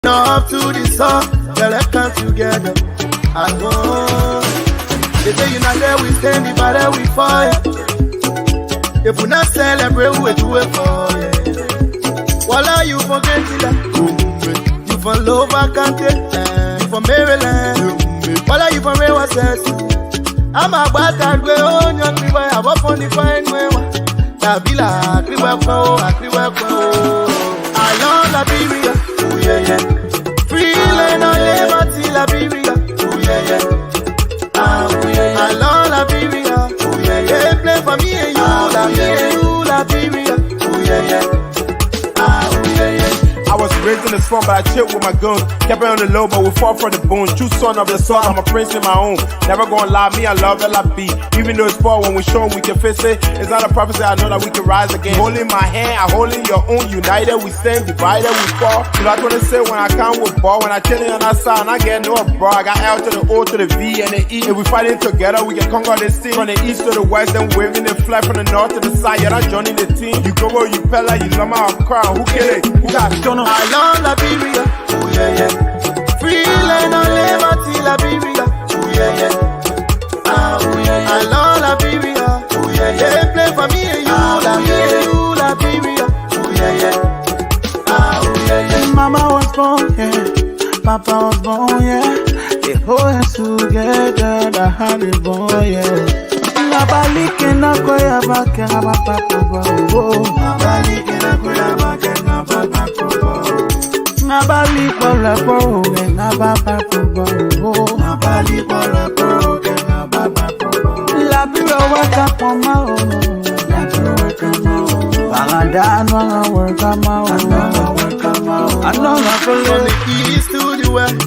Up to the sun, let's come together as one. They say you're not there, we stand, the better we fight. If we not celebrate, we do it for you. Voila, you forget it, you from Lower County, you from Maryland. Voila, you from Rewa Cess. I'm a bad way on your crib, I have up on the fine way. Nabila, I love Liberia, oh yeah, yeah. Free land on liberty, Liberia, oh yeah, yeah. Ah, oh yeah, yeah. I love Liberia, oh yeah, yeah. They play for me and you, Liberia, oh yeah, yeah. Ah, oh yeah, yeah. I was raised in the slum, but I chilled with my guns. Kept it on the low, but we fought for the bones. True son of the sun, I'm a prince in my own. Never gonna lie, me, I love LIB. Even though it's far, when we show we can face it. It's not a prophecy, I know that we can rise again. Holding my hand, I holding your own. United, we stand, divided, we fall. So that's what I say when I come with ball. When I chillin' on that side, and I get no bro. I got L to the O to the V and the E. If we fighting together, we can conquer this team. From the east to the west, then waving the flag from the north to the side. Yeah, I'm joining the team. You go where you pella, you Lama or crown. Who kill it? Who got stunner? I love Liberia, oh yeah, yeah. Free land on liberty, Liberia, oh yeah, yeah. Ah, oh yeah, yeah. I love Liberia, oh yeah, yeah. They play for me and you, Liberia, oh yeah, yeah. Ah, oh yeah, yeah. Mama was born, yeah. Papa was born, yeah. They hold us together, the honey boy, yeah. Nabalike na koya baka na papa bo. Nabalike na koya baka na papa bo. Nabali bora bo, na papa bo. Nabali bora bo, na papa bo. La biro waka poma o. La biro waka ma o. Bangada anwa waka ma o. From the east to the west,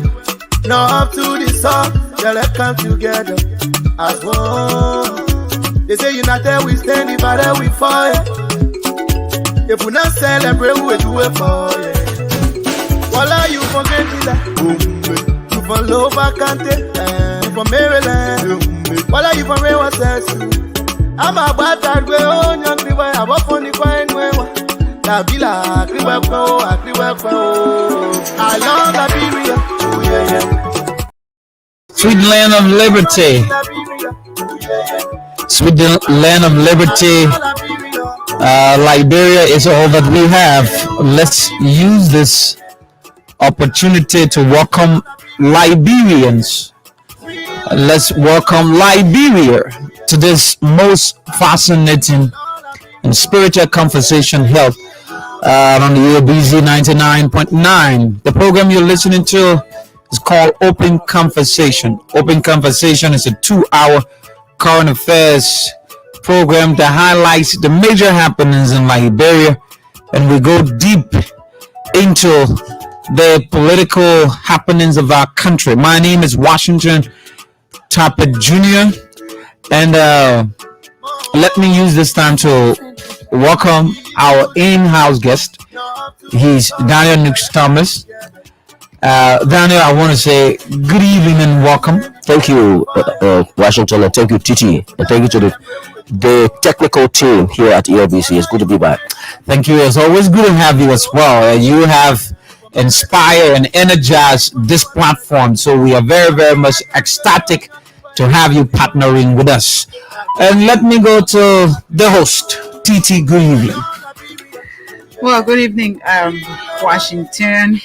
north to the south, yeah, let's come together as one. They say united we stand, the better we fight. If we not celebrate, we do it for you. Voila, you forget it, you from Lower County, you from Maryland. Voila, you from Rewa Cess. I'm a bad way on your crib, I have up on the fine way. Nabila, I love Liberia, oh yeah, yeah. Sweet land of liberty. Sweet land of liberty. Liberia is all that we have. Let's use this opportunity to welcome Liberians. Let's welcome Liberia to this most fascinating and spiritual conversation held on the ABC 99.9. The program you're listening to is called Open Conversation. Open Conversation is a 2-hour current affairs program that highlights the major happenings in Liberia, and we go deep into the political happenings of our country. My name is Washington Tappet Jr. and let me use this time to welcome our in-house guest. He's Daniel Nix Thomas. Daniel, I want to say good evening and welcome. Thank you, Washington, and thank you, Titi, and thank you to the technical team here at ELBC. It's good to be back. Thank you. It's always good to have you as well. You have inspired and energized this platform, so we are very, very much ecstatic to have you partnering with us. And let me go to the host, Titi. Good evening. Well, good evening, Washington,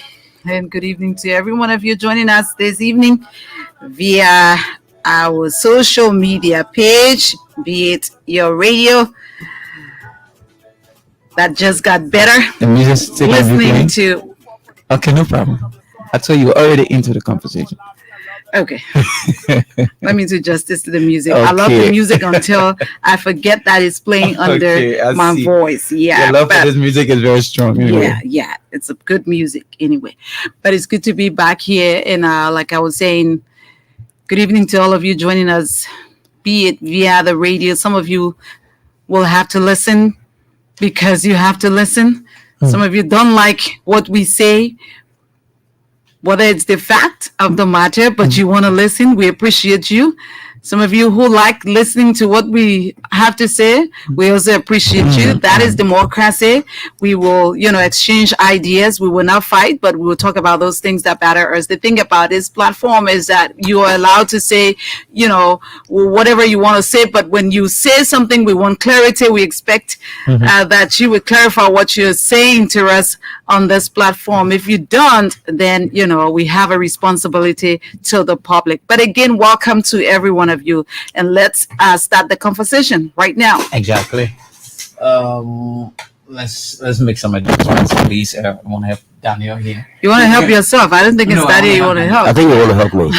and good evening to every one of you joining us this evening via our social media page, be it your radio that just got better. The music still listening to. Okay, no problem. I thought you were already into the conversation. Okay. Let me do justice to the music. Okay. I love the music until I forget that it's playing under my voice. Yeah. Your love for this music is very strong. Anyway. Yeah. It's a good music anyway. But it's good to be back here. And like I was saying, good evening to all of you joining us, be it via the radio. Some of you will have to listen because you have to listen. Some of you don't like what we say, whether it's the fact of the matter, but you want to listen. We appreciate you. Some of you who like listening to what we have to say, we also appreciate you. That is democracy. We will, exchange ideas. We will not fight, but we will talk about those things that matter us. The thing about this platform is that you are allowed to say, whatever you want to say. But when you say something, we want clarity. We expect that you would clarify what you're saying to us on this platform. If you don't, then, we have a responsibility to the public. But again, welcome to every one of you. And let's start the conversation right now. Exactly. Let's make some adjustments, please. I want to have Daniel here. You want to help yourself? I don't think it's that you want to help. I think you want to help me.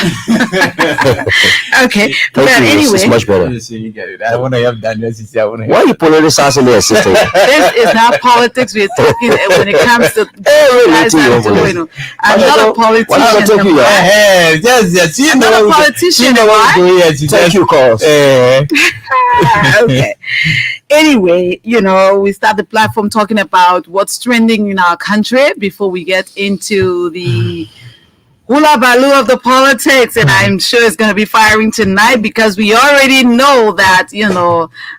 Okay. But anyway. It's much better. You get it. I want to help Daniel. Why are you politicizing there, sister? This is not politics. We're talking when it comes to guys that are doing. I'm not a politician. I'm not a politician. Thank you, Carlos. Okay. Anyway, we start the platform talking about what's trending in our country before we get into the hula baloo of the politics, and I'm sure it's going to be firing tonight because we already know that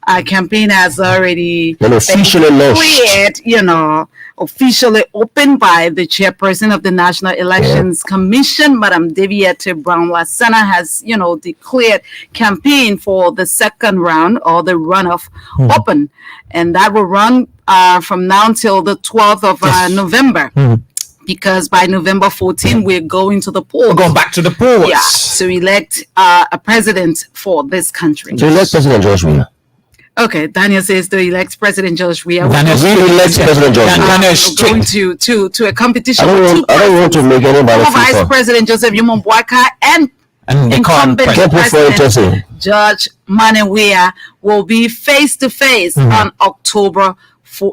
our campaign has already been officially launched. Officially opened by the chairperson of the National Elections Commission, Madam Deviette Brown-Lassana, has declared campaign for the second round or the runoff open, and that will run from now till the 12th of November. Because by November 14, we're going to the polls. We're going back to the polls. Yeah, to elect a president for this country. To elect President George Weah. Okay, Daniel says to elect President George Weah. Daniel elect President George Weah. Going to a competition. I don't want to make anybody feel Vice President Joseph Yumon Boaka and incumbent President George Weah will be face to face on October.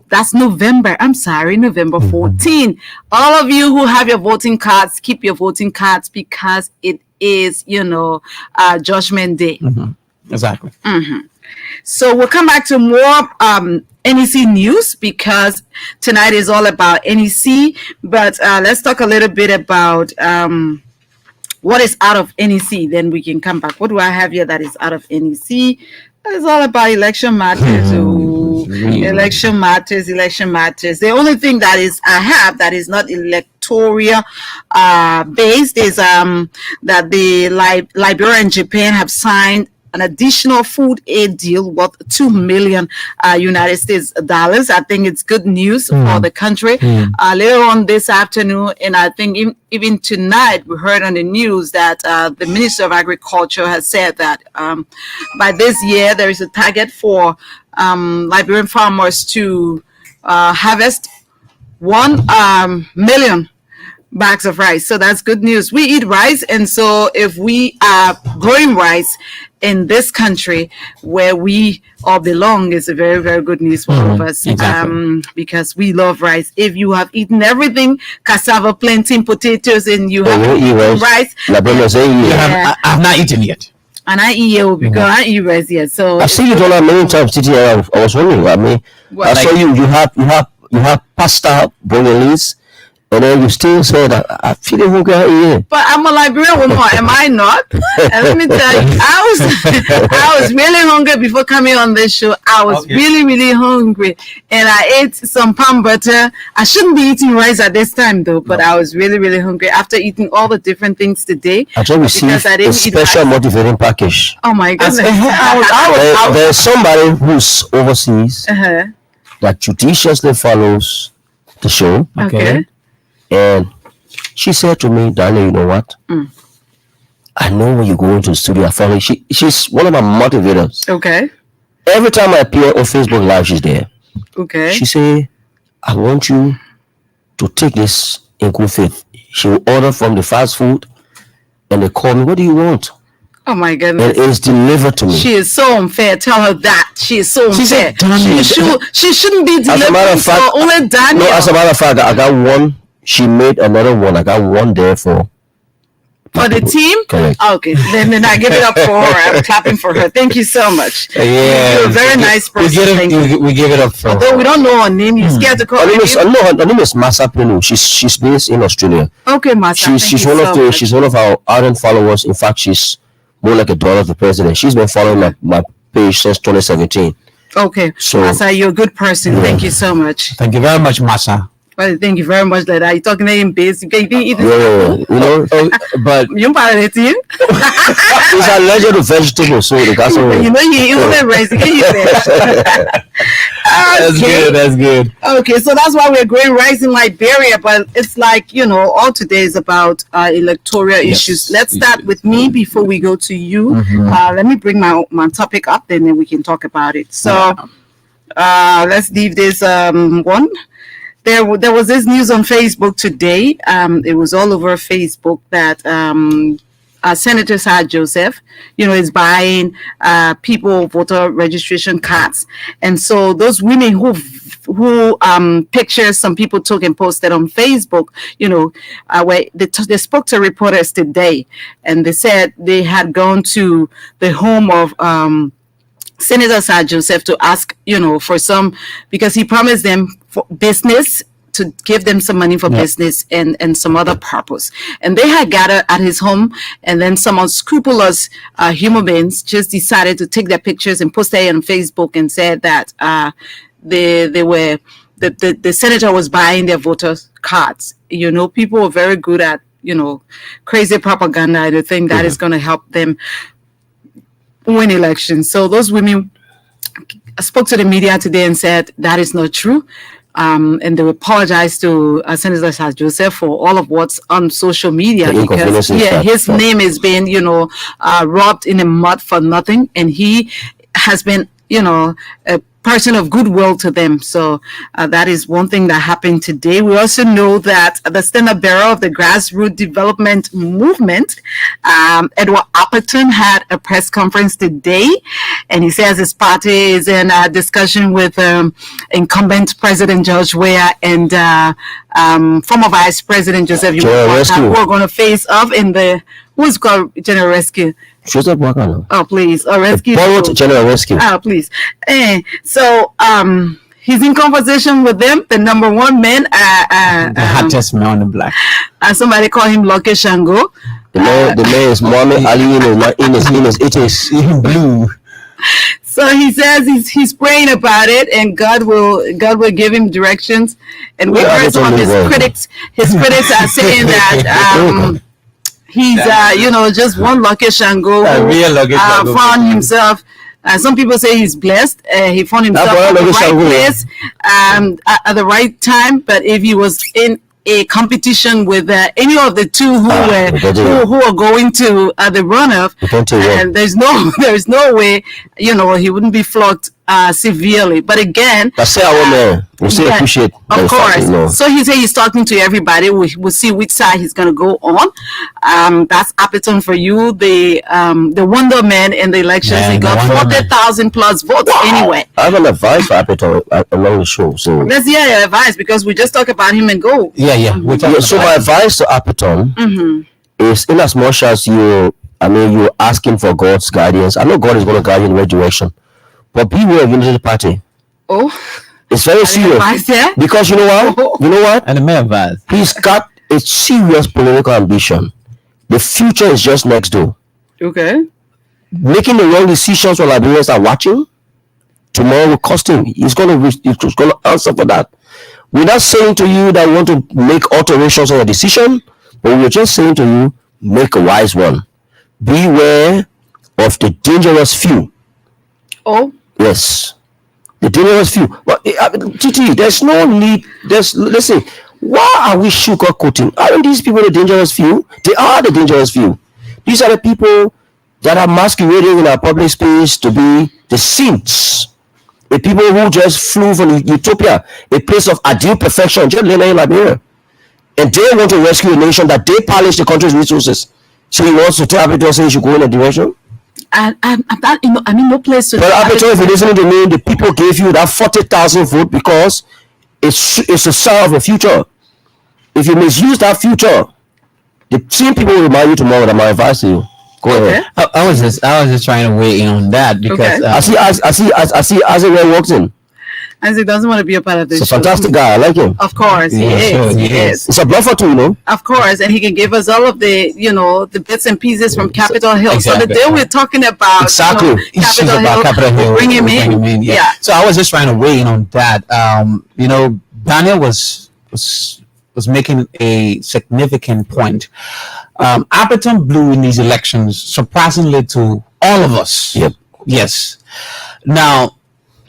That's November. I'm sorry, November 14. All of you who have your voting cards, keep your voting cards because it is, Judgment Day. Exactly. So we'll come back to more NEC news because tonight is all about NEC. But let's talk a little bit about what is out of NEC. Then we can come back. What do I have here that is out of NEC? It's all about election matters. Election matters. The only thing that is I have that is not electoral based is that the Liberia and Japan have signed an additional food aid deal worth $2 million United States dollars. I think it's good news for the country. Later on this afternoon, and I think even tonight, we heard on the news that the Minister of Agriculture has said that by this year, there is a target for Liberian farmers to harvest 1 million bags of rice. So that's good news. We eat rice, and so if we are growing rice in this country where we all belong, is a very, very good news for all of us. Exactly. Because we love rice. If you have eaten everything, cassava, plantain, potatoes, and you have eaten rice, I have not eaten yet. And I eat you because I eat rice yet. So I've seen you do that many times, Titi. I was wondering. I saw you. You have pasta bolognese. And then you still say that I feel hungry. But I'm a Liberian woman, am I not? And let me tell you, I was really hungry before coming on this show. I was really, really hungry, and I ate some palm butter. I shouldn't be eating rice at this time though, but I was really, really hungry after eating all the different things today. I just received a special motivating package. Oh my goodness! There's somebody who's overseas that judiciously follows the show. Okay. And she said to me, Daniel, you know what? I know when you go into the studio, I follow. She's one of my motivators. Okay. Every time I appear on Facebook Live, she's there. Okay. She say, I want you to take this in good faith. She will order from the fast food, and they call me, what do you want? Oh my goodness. And it's delivered to me. She is so unfair. Tell her that. She is so unfair. She shouldn't be delivering for only Daniel. No, as a matter of fact, I got one. She made another one. I got one there for the team. Correct. Okay, then I give it up for her. I'm clapping for her. Thank you so much. Yeah, you're a very nice person. We give it up for Although her. we don't know her name, you're scared to call her name. Her name is Masa Penu. She's based in Australia. Okay, Masa. She's one of our ardent followers. In fact, she's more like a daughter of the president. She's been following my page since 2017. Okay. So, Masa, you're a good person. Yeah. Thank you so much. Thank you very much, Masa. Well, thank you very much, Leda. You're talking in base. You can eat yeah, you know, But you it you. it's allergic to vegetables, so the gas You know, you only rice. You can eat that. that's good. That's good. Okay, so that's why we're going rice in Liberia. But it's like, you know, all today is about electoral issues. Let's start with me before we go to you. Let me bring my topic up, then we can talk about it. So let's leave this one. There was this news on Facebook today. It was all over Facebook that Senator Sarah Joseph, you know, is buying people voter registration cards, and so those women who pictures some people took and posted on Facebook, you know, where they spoke to reporters today, and they said they had gone to the home of Senator Sarah Joseph to ask, you know, for some, because he promised them for business, to give them some money for business and some other purpose. And they had gathered at his home, and then some unscrupulous human beings just decided to take their pictures and post it on Facebook and said that the senator was buying their voter cards. You know, people are very good at, you know, crazy propaganda. I think that is going to help them win elections. So those women spoke to the media today and said that is not true. And they apologized to Senator Sarah Joseph for all of what's on social media, because his name is being, you know, rubbed in the mud for nothing, and he has been, you know, a person of goodwill to them. So that is one thing that happened today. We also know that the standard bearer of the grassroots development movement, Edward Appleton, had a press conference today, and he says his party is in a discussion with incumbent President George Weah and former Vice President Joseph Yoweri, who are going to face off in the who's called General Rescue. Oh, please. Rescue. General Rescue. Oh, please. So he's in conversation with them. The number one man. The hottest man on the block. Somebody call him Lucky Shango. The man is Muhammad Ali in his 80s. Blue. So he says he's praying about it, and God will give him directions. And we heard some of his critics. His critics are saying that he's you know, just one Lucky Shango who found himself. Some people say he's blessed. He found himself at the right place at the right time. But if he was in a competition with any of the two who are going to the runoff, and there's no way, you know, he wouldn't be flogged severely. But again, we appreciate, of course. So he said he's talking to everybody. We'll see which side he's going to go on. That's Appleton for you. The Wonder Man in the elections. He got 40,000 plus votes. Anyway, I have an advice for Appleton along the show. So let's hear your advice, because we just talk about him and go. So my advice to Appleton is, in as much as you're asking for God's guidance, I know God is going to guide you in the right direction, but beware of Unity Party. Oh, it's very serious. Because you know what? And the mayor advice. He's got a serious political ambition. The future is just next door. Okay. Making the wrong decisions while Liberians are watching, tomorrow will cost him. He's going to answer for that. We're not saying to you that we want to make alterations on a decision, but we're just saying to you, make a wise one. Beware of the dangerous few. Oh. Yes. The dangerous few. But Titi, there's no need. Listen, why are we sugarcoating? Aren't these people the dangerous few? They are the dangerous few. These are the people that are masquerading in our public space to be the saints. The people who just flew from utopia, a place of ideal perfection, just in Liberia. And they want to rescue a nation that they polish the country's resources. So he wants to tell people saying you should go in a direction? I'm not, you know, I mean, no place to. But Appleton, if you listen to me, the people gave you that 40,000 vote because it's a sign of the future. If you misuse that future, the same people will remind you tomorrow that my advice to you. Go ahead. I was just trying to weigh in on that, because I see as it walks in. Isaac doesn't want to be a part of this. He's a show. fantastic guy. I like him. Of course, he is. He is. It's a bluffer too, you know. Of course, and he can give us all of the, the bits and pieces from Capitol Hill. Exactly. So the day we're talking about, Exactly. Issues about Capitol Hill, bring him in. Yeah. So I was just trying to weigh in on that. Daniel was making a significant point. Appleton blew in these elections, surprisingly to all of us. Yep. Yes. Now,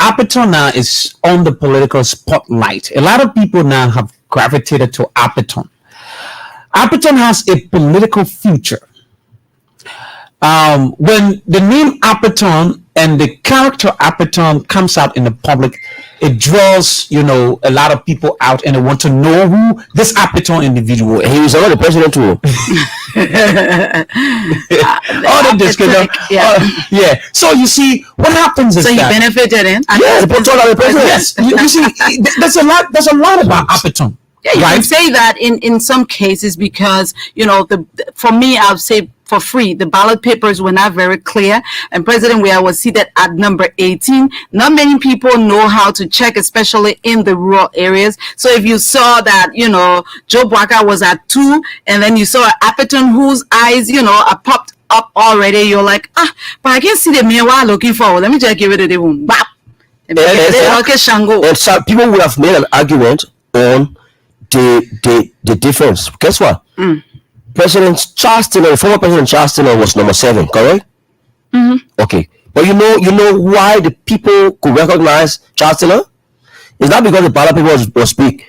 Appleton now is on the political spotlight. A lot of people now have gravitated to Appleton. Appleton has a political future. When the name Appleton and the character Appleton comes out in the public, it draws, a lot of people out and they want to know who this Appleton individual is. He was already president too. Yeah. So you see, what happens is So he that benefited in. Yeah, the president. yes, you see, there's a lot about Appleton. Yeah, you right? can say that in some cases because for me, I'll say for free, the ballot papers were not very clear, and President Weah was seated at number 18. Not many people know how to check, especially in the rural areas. So if you saw that, Joe Bwaka was at 2, and then you saw Appleton whose eyes, are popped up already, you're like, but I can't see the man while looking for. Let me just give it a boom. Bap. Okay, Shango. And some people would have made an argument on the difference. Guess what? President Charles Taylor, former President Charles Taylor was number 7, correct? Okay. But you know why the people could recognize Charles Taylor? It's not because the ballot paper was big.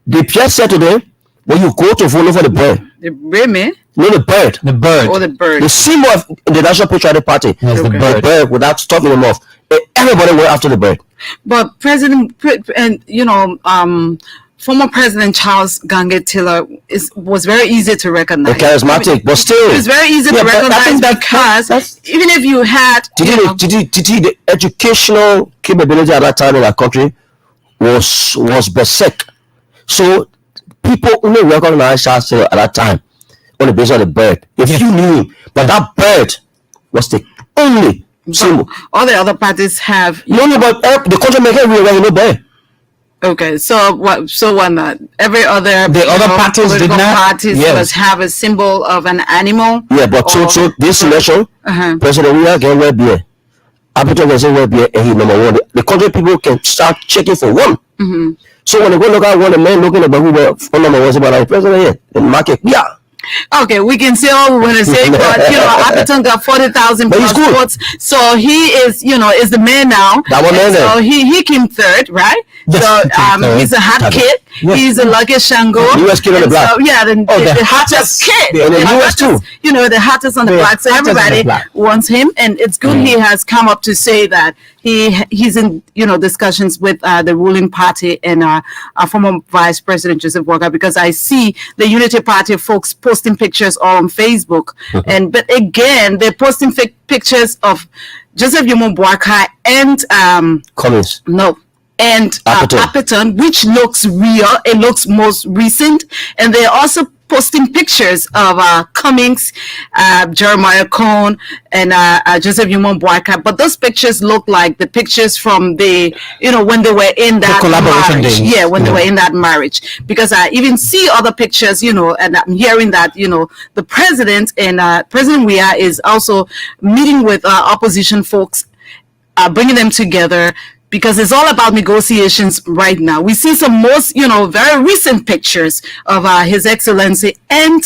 They just said to them, when you go to vote for the bird. The bird. No, the bird. The bird. Oh, the bird. The symbol of the National Patriotic Party. Yes, Okay. The bird without stopping them off. Everybody went after the bird. But former President Charles Gange Taylor was very easy to recognize. Charismatic, but still. It was very easy to but I recognize think because even if you had, the educational capability at that time in our country was basic. So people only recognized Charles Taylor at that time on the basis of the bird. If you knew him, but that bird was the only symbol. all the other parties have. No, but the country make everywhere no bird. Okay, so what? So why not? Every other parties did political not. parties Yes. must have a symbol of an animal. Yeah, but so this election, President Weah can wear beer. Appleton can say wear beer, and he number 1. The country people can start checking for one. So when they go look at one, the man looking at who phone number was about our president here in market. Yeah. Okay, we can say all we want to say, but Appleton got 40,000 But he's plus good. votes, so he is, is the man now. That one man So there. he came third, right? Yes, So he came third. he's a hot Okay. kid. Yes. He's a lucky Shango. US kid on the And block. So, yeah, the the hottest kid. And the The US too. hottest, the hottest on the The block. So hottest on the everybody block. wants him, and it's good he has come up to say that he's in discussions with the ruling party and former Vice President Joseph Walker, because I see the Unity Party folks posting pictures on Facebook, but again they're posting fake pictures of Joseph Yomo Boakai and Cummings. Appleton, which looks real. It looks most recent, and they're also posting pictures of Cummings, Jeremiah Cohn, and Joseph Yomo Boakai. But those pictures look like the pictures from the, when they were in that collaboration marriage. days. Yeah, when they were in that marriage. Because I even see other pictures, and I'm hearing that, the president and President Weah is also meeting with opposition folks, bringing them together, because it's all about negotiations right now. We see some most, very recent pictures of His Excellency and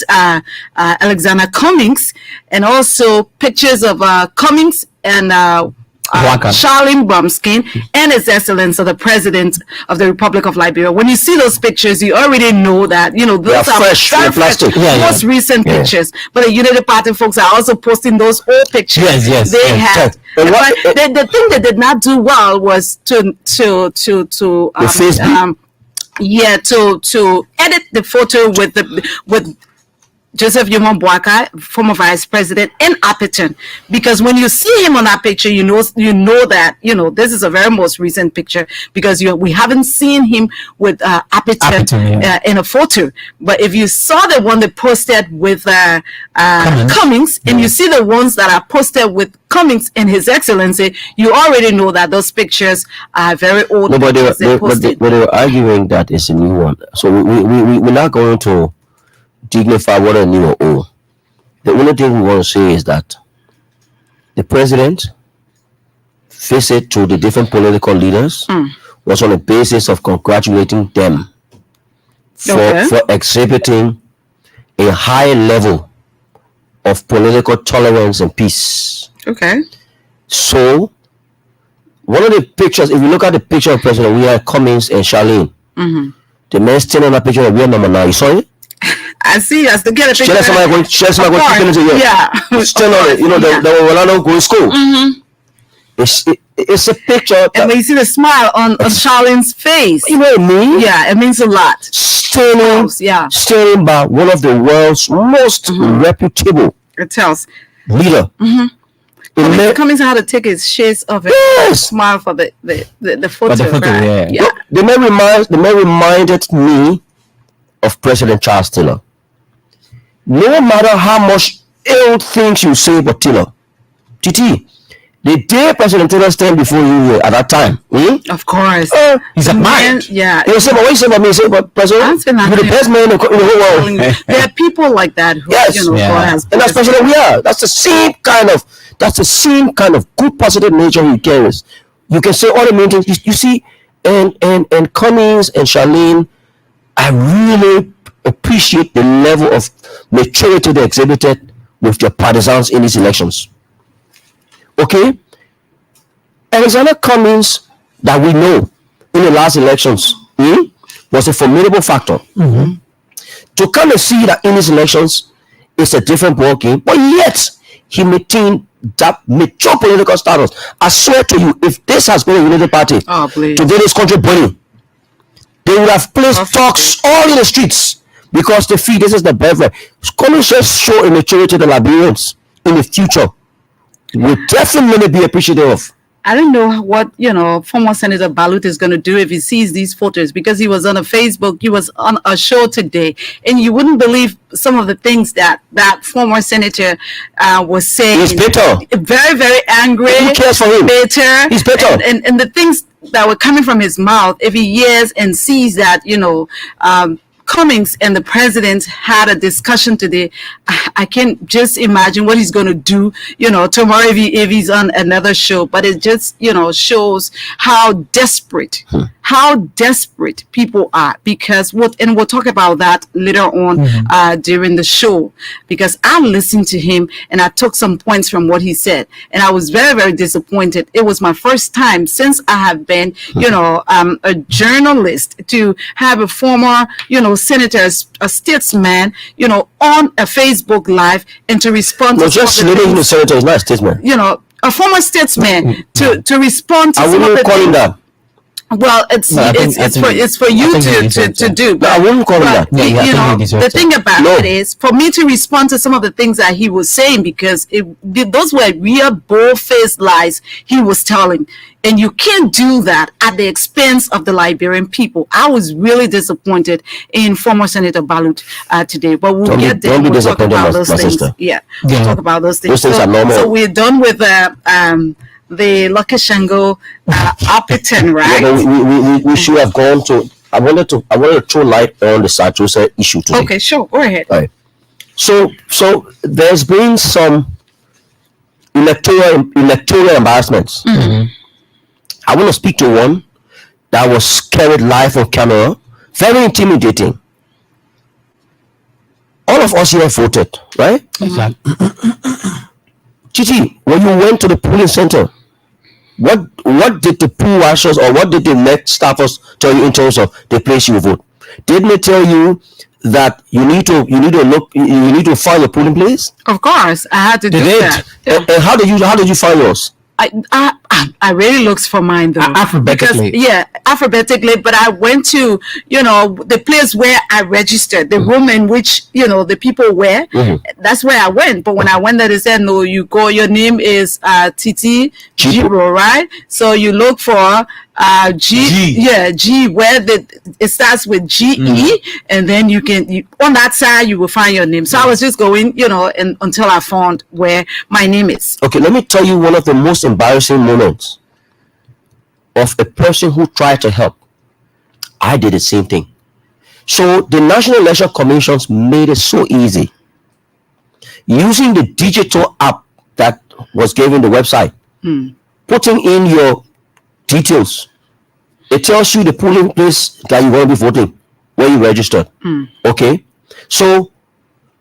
Alexander Cummings, and also pictures of Cummings and Charlene Bromskin and His Excellency, the President of the Republic of Liberia. When you see those pictures, you already know that, those are fresh, very they're plastic. most recent pictures. But the Unity Party folks are also posting those old pictures. Yes. They had. And what- The thing they did not do well was to Facebook? to edit the photo with Joseph Yomon Boaka, former vice president, and Appiton. Because when you see him on that picture, you know that this is a very most recent picture, because we haven't seen him with Appiton in a photo. But if you saw the one they posted with Cummings, and you see the ones that are posted with Cummings and His Excellency, you already know that those pictures are very old. No, but they were arguing that it's a new one. So we're not going to dignify what a new or old. The only thing we want to say is that the president visit to the different political leaders was on the basis of congratulating them for exhibiting a high level of political tolerance and peace. Okay. So one of the pictures, if you look at the picture of President, we have Cummings and Charlene. The man standing on that picture of real number 9. You saw it? I see. I still get a picture. Yeah. Still on it. Still on it. They were Rolando going to school. It's a picture. And when you see the smile on Charlene's face, you know what I mean? Yeah, it means a lot. Standing by one of the world's most reputable leader. Cummings had to take his shades off and smile for the photo. Yeah. The man reminded me of President Charles Taylor. No matter how much ill things you say about Taylor, TT, the day President Taylor stand before you at that time, of course, he's a man. Yeah. They say, what you say about me? Say, but President, you're the best man in the whole world. There are people like that who, God has. And that's President we are. That's the same kind of good positive nature he carries. You can say all the main things. You see, and Cummings and Charlene, I really appreciate the level of maturity they exhibited with their partisans in these elections. Okay? Alexander Cummings, that we know in the last elections, was a formidable factor. To come and see that in these elections, it's a different ball game, but yet he maintained that mature political status. I swear to you, if this has been a unity party, today this country burning, they would have placed talks all in the streets, because they feel this is the beverage. Cummings just show a maturity to the Liberians in the future will definitely be appreciative of. I don't know what former Senator Balut is going to do if he sees these photos, because he was on a Facebook, he was on a show today, and you wouldn't believe some of the things that former senator was saying. He's bitter, very, very angry. Who cares for him? Bitter. He's bitter, and the things that were coming from his mouth, if he hears and sees that Cummings and the president had a discussion today, I can just imagine what he's going to do, tomorrow if he's on another show. But it just, shows how desperate people are, because and we'll talk about that later on during the show, because I listened to him and I took some points from what he said, and I was very, very disappointed. It was my first time since I have been, a journalist, to have a former, senator, a statesman, on a Facebook Live, and to respond to just living the senator is not a statesman. A former statesman to respond to I wouldn't call him that. Well, it's for you to do. But I wouldn't call him that. The thing about it is for me to respond to some of the things that he was saying, because those were real bold-faced lies he was telling. And you can't do that at the expense of the Liberian people. I was really disappointed in former Senator Balut today, but we'll get there. We'll talk about those things. We'll talk about those things. Those things are normal. So we're done with the Lucky Shango Appiton, right? Yeah, we should have gone to. I wanted to throw light on the Sartosa issue today. Okay, sure, go ahead. All right. So there's been some electoral embarrassments. I want to speak to one that was carried live on camera, very intimidating. All of us here voted, right? Exactly. Chichi, when you went to the polling center, what did the poll watchers or what did the next staffers tell you in terms of the place you vote? Didn't they tell you that you need to find your polling place? Of course, I had to do that. And how did you find yours? I I really looked for mine though. Alphabetically. Alphabetically. But I went to, the place where I registered, the room in which, the people were. That's where I went. But when I went there, they said, no, your name is Titi Jiro, right? So you look for G. Yeah, G, where it starts with GE, and then on that side, you will find your name. So I was just going, until I found where my name is. Okay, let me tell you one of the most embarrassing moments of a person who tried to help. I did the same thing. So the National Election Commissions made it so easy. Using the digital app that was given the website, putting in your details, it tells you the polling place that you want to be voting, where you registered. Okay, so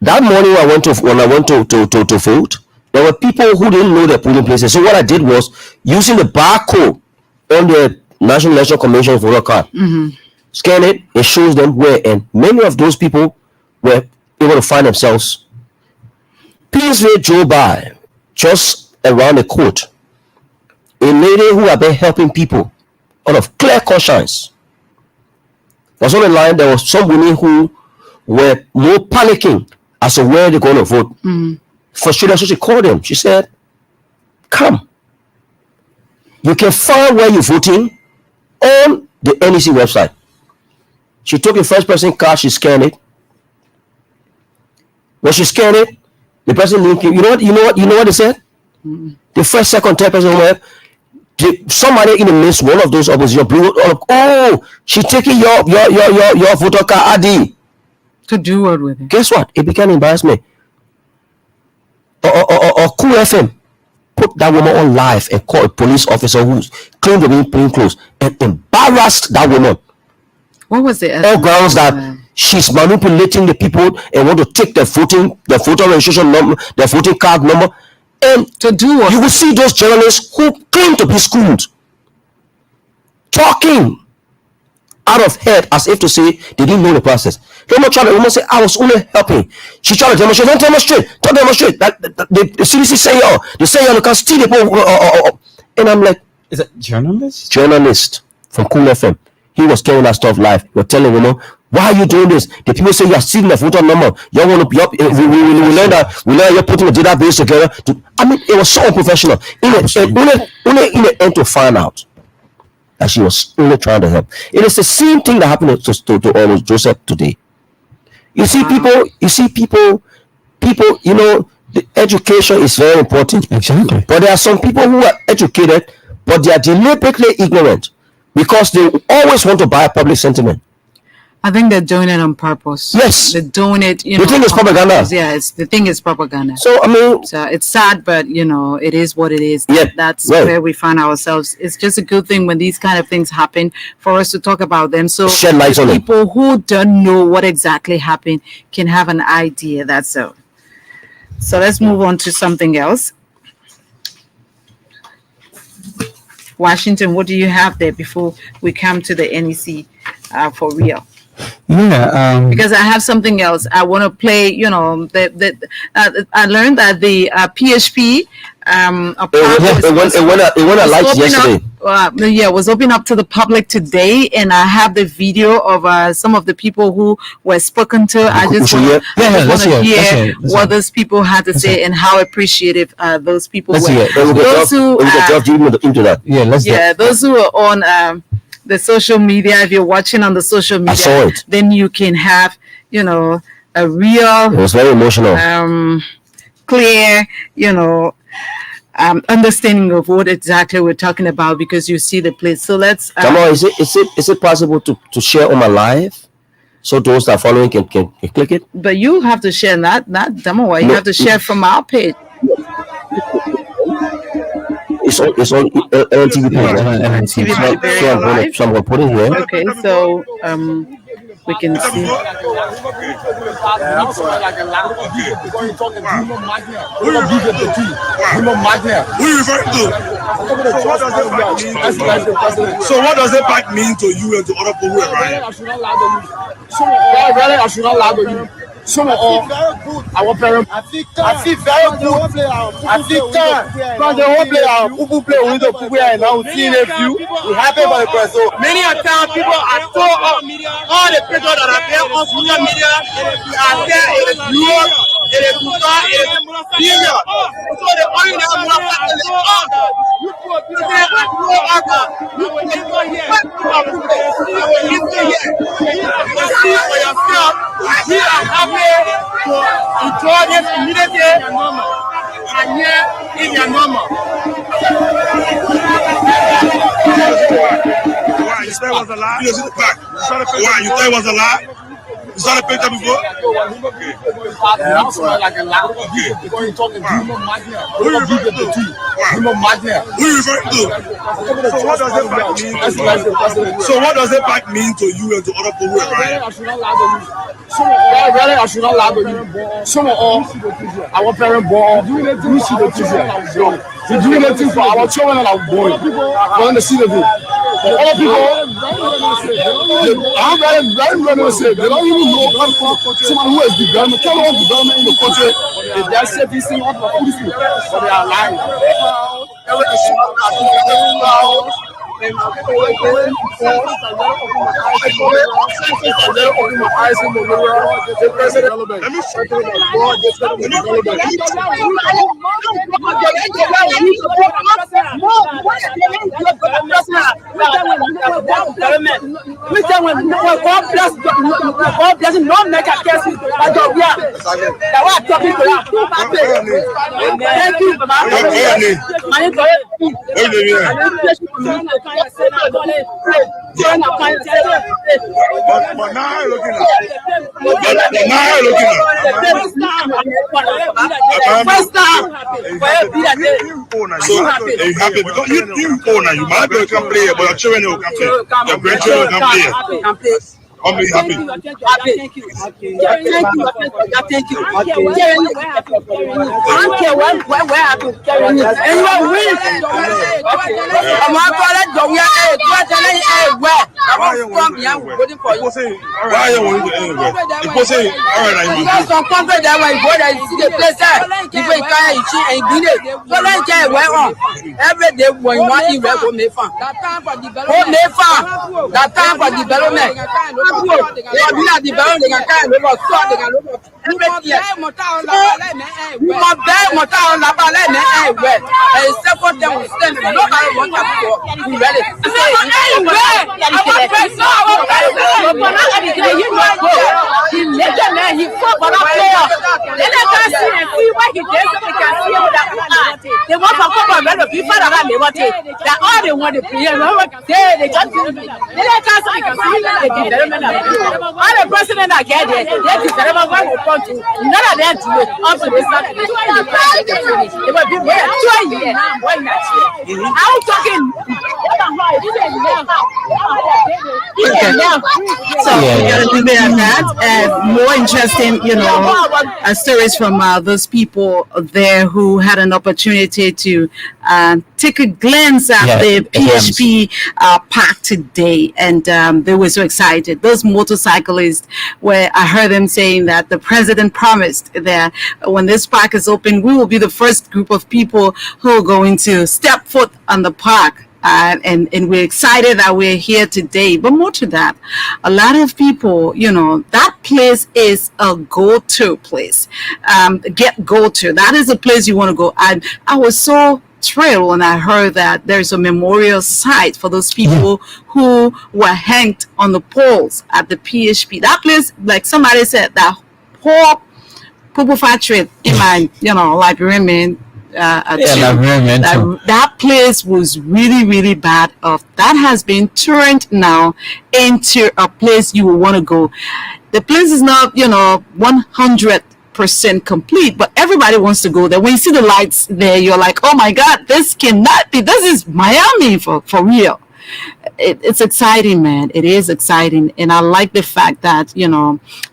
that morning when I went to vote, there were people who didn't know their polling places. So what I did was using the barcode on the National Election Commission voter card, scan it, it shows them where, and many of those people were able to find themselves. Peacefully drove by, just around the court, a lady who had been helping people out of clear conscience was on the line. There was some women who were more panicking as to where they're going to vote. Frustrated, so she called them. She said, come, you can find where you're voting on the NEC website. She took a first person card, she scanned it. When she scanned it, the person linked you know what they said? The first, second, third person, somebody in the midst, one of those opposition blew up. Oh, she's taking your voter card ID. To do what with it? Guess what? It became embarrassment. Or Cool FM put that woman on live and called a police officer who claimed to be plain clothes and embarrassed that woman. What was it? All grounds that she's manipulating the people and want to take their voter registration number, their voting card number, and to do what? You will see those journalists who claim to be schooled talking out of head as if to say they didn't know the process. The woman said, I was only helping. She tried to demonstrate. Don't demonstrate. The CDC say, they say you can steal the people. And I'm like, is it journalist? Journalist from Cool FM. He was telling that stuff live. You're telling women, why are you doing this? The people say you are stealing the photo number. You want to be up. We learn that you're putting a database together. It was so unprofessional. In the end to find out that she was only trying to help. It is the same thing that happened to almost Joseph today. You see people, the education is very important. Exactly. But there are some people who are educated, but they are deliberately ignorant because they always want to buy public sentiment. I think they're doing it on purpose. Yes. They're doing it, The thing is propaganda. Yeah, the thing is propaganda. So, it's sad, but, it is what it is. Yeah, That's right. where we find ourselves. It's just a good thing when these kind of things happen for us to talk about them. So shed light on it. People who don't know what exactly happened can have an idea. That's so. So let's move on to something else. Washington, what do you have there before we come to the NEC for real? Yeah, because I have something else I want to play. I learned that the PHP was open up to the public today, and I have the video of some of the people who were spoken to. I just want to hear what those people had to say and how appreciative those people were. Those who those who are on the social media, if you're watching on the social media, then you can have, a real, it was very emotional, clear, understanding of what exactly we're talking about, because you see the place. So let's come on, is it possible to share on my live so those that are following can click it? But you have to share not demo. You have to share from our page. It's on LTV page. So I'm going to put it here. Okay, so we can see. Who you referring to? So what does it pack mean to you and to other people who are right? Some of all, our parents, I feel very good. I feel calm. Because the whole player, people play with the people and now seeing a view, we happy for the press. So many a time people are so up. All the people that are there on social media are there. It is real, it is good, it is serious. So the only thing I'm going to say is, you put people there and you see for yourself. We are happy to enjoy this community and here is your normal. Why? You say it was a lie? You saw the picture. Why? You say it was a lie? You saw the picture before? Yeah, like a lot. Because you're talking human magnet. Who you referring to? Human magnet. Who you referring to? So what does it back mean? So what does it back mean to you and to other people? Right? I should not lie to you. I should not lie to you. Some of all, our parents born, we see the children. We're doing anything for our children and our boys. We want to see the thing. For other people, I'm very ready to say, they don't even know someone who has development, tell us development in the country. If they say this thing, what for this thing, but they are lying. Let me show But now I'm looking at. Happy because you own you might be can play, but your children will come play. Your grandchildren can play. I'm really happy. Thank you. I don't care where I could carry it. And you are winning. I'm not going to go where. Why you want to waiting for you? Why you want to anywhere? People say, all right, I'm because some country that way go there, you see the place there. People can't eat and do it. So let's get where on. Every day when you want to eat, go make fun. That time for development. That time for development. They are doing development. They can carry over. So they can look up. You must bear motor on the ballet anywhere. And second them will stand. Nobody wants to go. We ready. You know, he let the man, he fought for that player. Then they can see and see what he did so they can see that they want to come and the people that they want it. That all they want to play. They just then they can see the development of people. All the president that get there, they develop what we want to. None of them do it up to this Saturday. They will be there 2 years. Why not? I'm talking. So we're gonna leave it at that. And more interesting, stories from those people there who had an opportunity to take a glance at the PHP park today, and they were so excited. Those motorcyclists, where I heard them saying that the president promised that when this park is open, we will be the first group of people who are going to step foot on the park. And we're excited that we're here today. But more to that, a lot of people, that place is a go-to place. Go-to. That is a place you want to go. I was so thrilled when I heard that there's a memorial site for those people who were hanged on the poles at the PHP. That place, like somebody said, that whole purple factory in my, Liberian that place was really, really bad off. That has been turned now into a place you will want to go. The place is not, 100% complete, but everybody wants to go there. When you see the lights there, you're like, oh my God, this cannot be. This is Miami for real. It's exciting, man. It is exciting. And I like the fact that,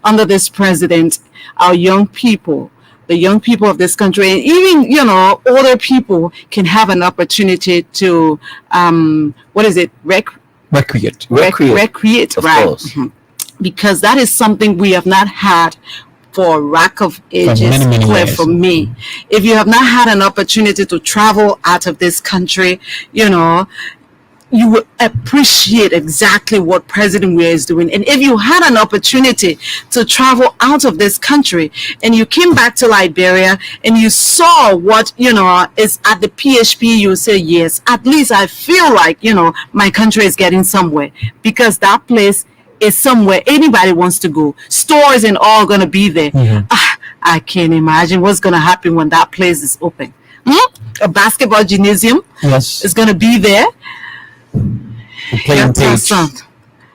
under this president, our young people, the young people of this country, and even, older people can have an opportunity to, recreate, of right? course. Because that is something we have not had for a rack of ages, many clear years. for me. If you have not had an opportunity to travel out of this country, you will appreciate exactly what President Weir is doing. And if you had an opportunity to travel out of this country and you came back to Liberia and you saw what, is at the PHP, you say, yes, at least I feel like, my country is getting somewhere, because that place is somewhere anybody wants to go. Stores and all going to be there. I can't imagine what's going to happen when that place is open. A basketball gymnasium is going to be there. Playing That's awesome.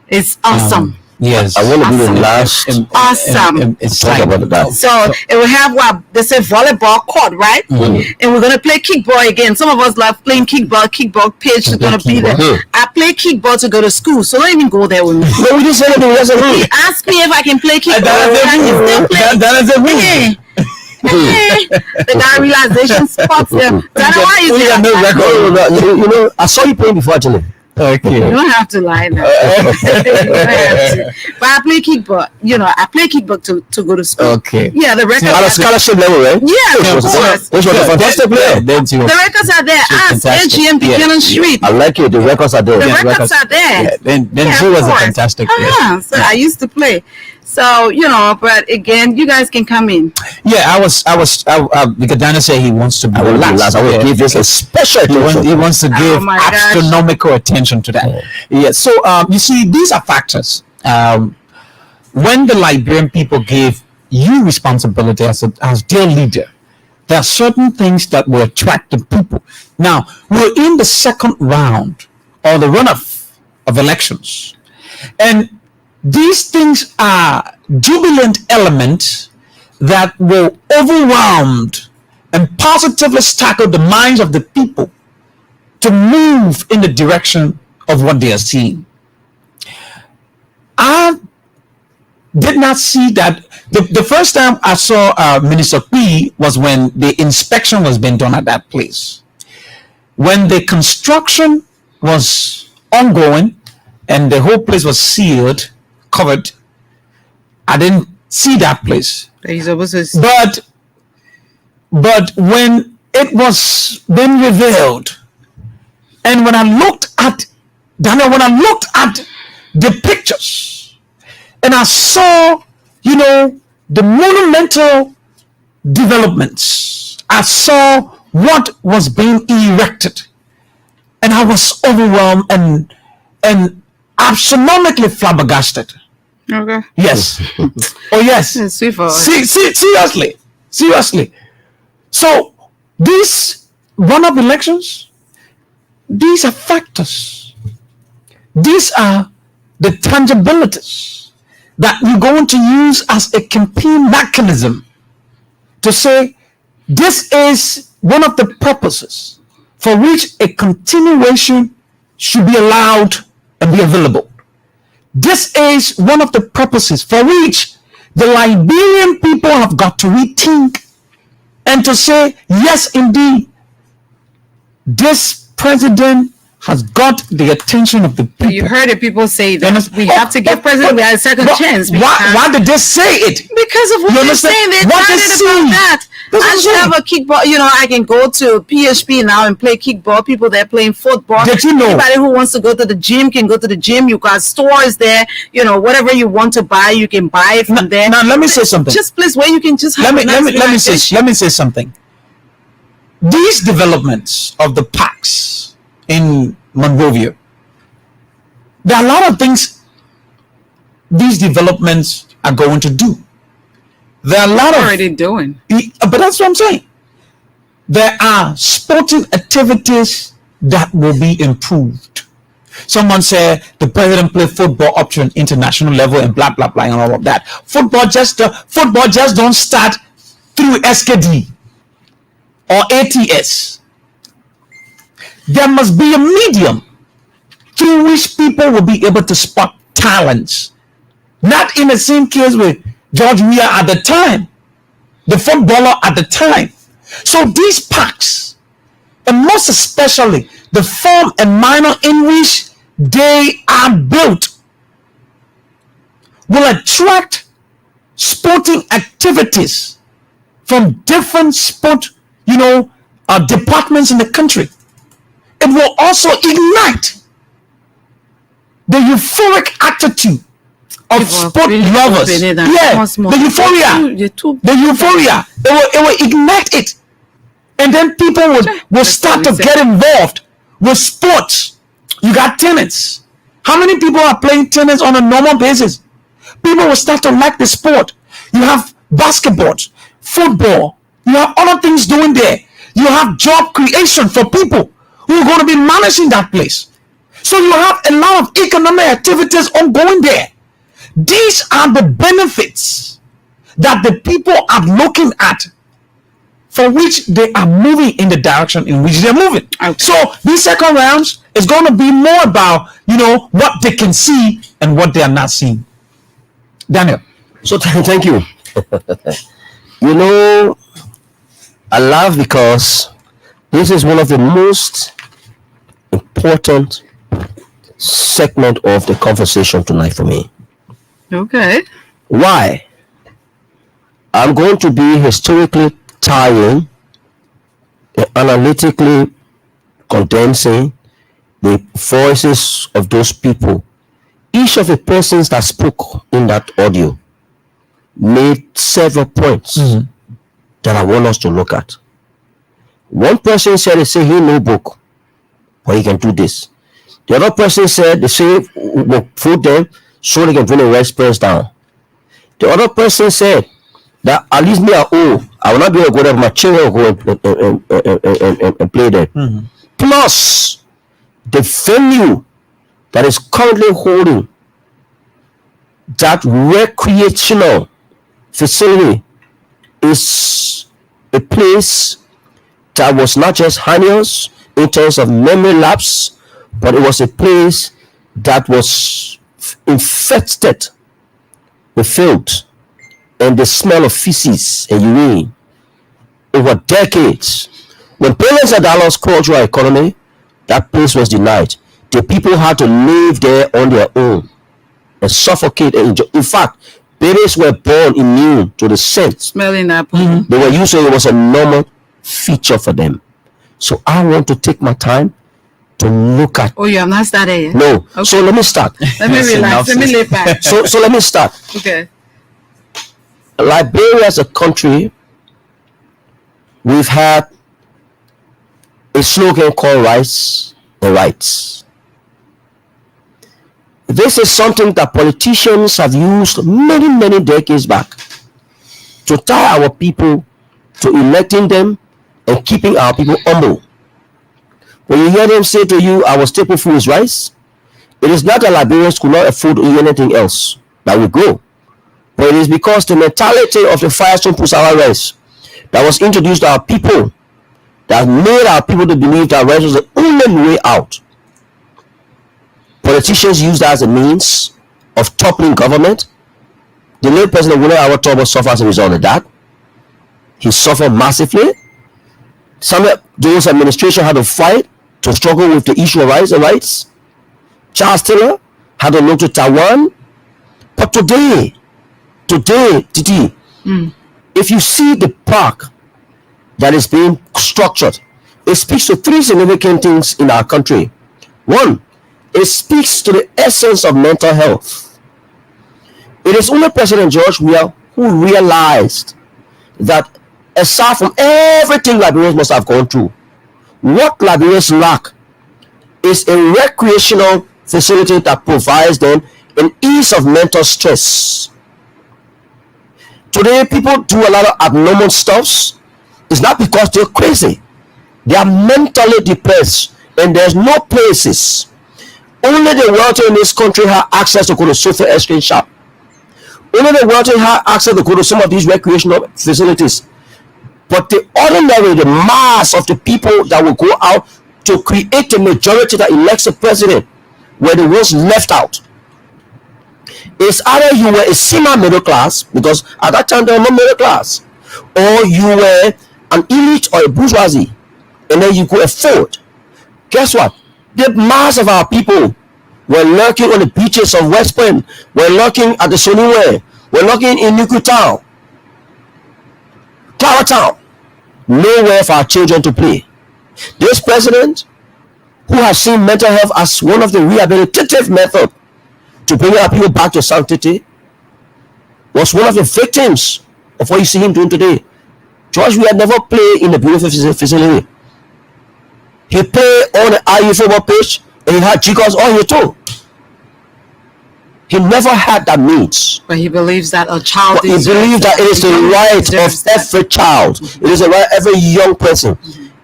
It's awesome. Yes, I want to be the last. Awesome. It's Talk like about that. So it will have what they say volleyball court, right? And we're gonna play kickball again. Some of us love playing kickball. Kickball pitch is gonna be there. I play kickball to go to school, so don't even go there with me. No, we just said it. He asked me if I can play kickball. Can you still play? The guy realization spots them. That's why is it like that? I saw you playing before, actually. You okay. don't have to lie now. You don't have to. But I play kickball. I play kickball to go to school. Okay. Yeah, the records. At a scholarship level, right? Yeah, of course. Which was a fantastic player. The records are there. Ask fantastic. AGM Buchanan Street. I like it. The records are there. The records are there. Yeah, then Yeah, she of was a course. fantastic player. So I used to play. So but again, you guys can come in. Yeah, because Dana said he wants to be I will last. I will give this a special attention. He wants to give my gosh. astronomical attention to that. Yeah. So you see, these are factors. When the Liberian people gave you responsibility as their leader, there are certain things that will attract the people. Now we're in the second round or the runoff of elections, and these things are jubilant elements that will overwhelm and positively startle the minds of the people to move in the direction of what they are seeing. I did not see that. The first time I saw Minister P was when the inspection was being done at that place. When the construction was ongoing and the whole place was sealed, covered, I didn't see that place. He's supposed to. But when it was then revealed, and when I looked at Daniel, when I looked at the pictures, and I saw, the monumental developments, I saw what was being erected, and I was overwhelmed and astronomically flabbergasted. Okay. Yes. Oh yes. It's sweet for us. Seriously. So these run-up elections, these are factors. These are the tangibilities that we're going to use as a campaign mechanism to say this is one of the purposes for which a continuation should be allowed and be available. This is one of the purposes for which the Liberian people have got to rethink and to say, yes, indeed, this president has got the attention of the people. You heard it. People say that we have to give President a second chance. Why did they say it? Because of what they're saying. They're excited about that. I should have a kickball. I can go to PHP now and play kickball. People there playing football. Did you know? Anybody who wants to go to the gym can go to the gym. You got stores there. Whatever you want to buy, you can buy it from there. Now let me say something. Just place where you can just have let me say something. These developments of the parks in Monrovia, there are a lot of things these developments are going to do. There are a lot already doing. But that's what I'm saying. There are sporting activities that will be improved. Someone said the president played football up to an international level and blah blah blah and all of that. Football just don't start through SKD or ATS. There must be a medium through which people will be able to spot talents. Not in the same case with George Weah at the time, the footballer at the time. So these parks, and most especially the form and manner in which they are built, will attract sporting activities from different sport, departments in the country. It will also ignite the euphoric attitude of sport lovers. Yes, the euphoria. It will ignite it, and then people will start to get involved with sports. You got tennis. How many people are playing tennis on a normal basis? People will start to like the sport. You have basketball, football. You have other things doing there. You have job creation for people who are going to be managing that place. So you have a lot of economic activities ongoing there. These are the benefits that the people are looking at, for which they are moving in the direction in which they're moving. Okay. So these second rounds is going to be more about, what they can see and what they are not seeing. Daniel. So thank you. I laugh because this is one of the most important segment of the conversation tonight for me. Okay. Why? I'm going to be historically tying and analytically condensing the voices of those people. Each of the persons that spoke in that audio made several points that I want us to look at. One person said, he no book, but he can do this. The other person said, they say, we'll vote them so they can bring the red spurs down. The other person said that at least me I will not be able to go there, but my children will go and play there. Plus, the venue that is currently holding that recreational facility is a place that was not just heinous in terms of memory lapse, but it was a place that was infested with filth and the smell of feces and urine over decades. When parents had Dallas cultural economy, that place was denied. The people had to live there on their own and suffocate and enjoy. In fact, babies were born immune to the scent. Smelling apple. They were used to it. It was a normal feature for them. So I want to take my time to look at. Oh, you have not started yet? No. Okay. So let me start. Let me relax. Let me lay back. So let me start. Okay. Liberia as a country, we've had a slogan called rights and rights. This is something that politicians have used many, many decades back to tie our people to electing them and keeping our people humble. When you hear them say to you, our staple food is rice, it is not that Liberians could not afford to eat anything else that will grow, but it is because the mentality of the Firestone Pusawa rice that was introduced to our people that made our people to believe that rice was the only way out. Politicians use that as a means of toppling government. The late President William Howard Tobo suffered as a result of that. He suffered massively. Some of those administration had to fight to struggle with the issue of rights and rights. Charles Taylor had to look to Taiwan. But today, Titi, if you see the park that is being structured, it speaks to three significant things in our country. One, it speaks to the essence of mental health. It is only President George Weah who realized that aside from everything Liberians must have gone through, what Liberians lack is a recreational facility that provides them an ease of mental stress. Today, people do a lot of abnormal stuffs. It's not because they're crazy. They are mentally depressed, and there's no places. Only the wealthy in this country have access to go to sofa ice cream shop. Only the wealthy have access to go to some of these recreational facilities. But the ordinary, the mass of the people that will go out to create a majority that elects a president were the ones left out. It's either you were a semi middle class, because at that time they were not middle class, or you were an elite or a bourgeoisie, and then you could afford. Guess what? The mass of our people were lurking on the beaches of West Point, were lurking at the Soniwe, We're looking in Nuku Town, Clara Town, nowhere for our children to play. This president, who has seen mental health as one of the rehabilitative methods to bring our people back to sanctity, was one of the victims of what you see him doing today. George, we had never played in the beautiful facility. He played on the IU football pitch and he had jiggers on your toe. He never had that needs. But he believes that a child He believes that it is the right of every child. It is the right of every young person.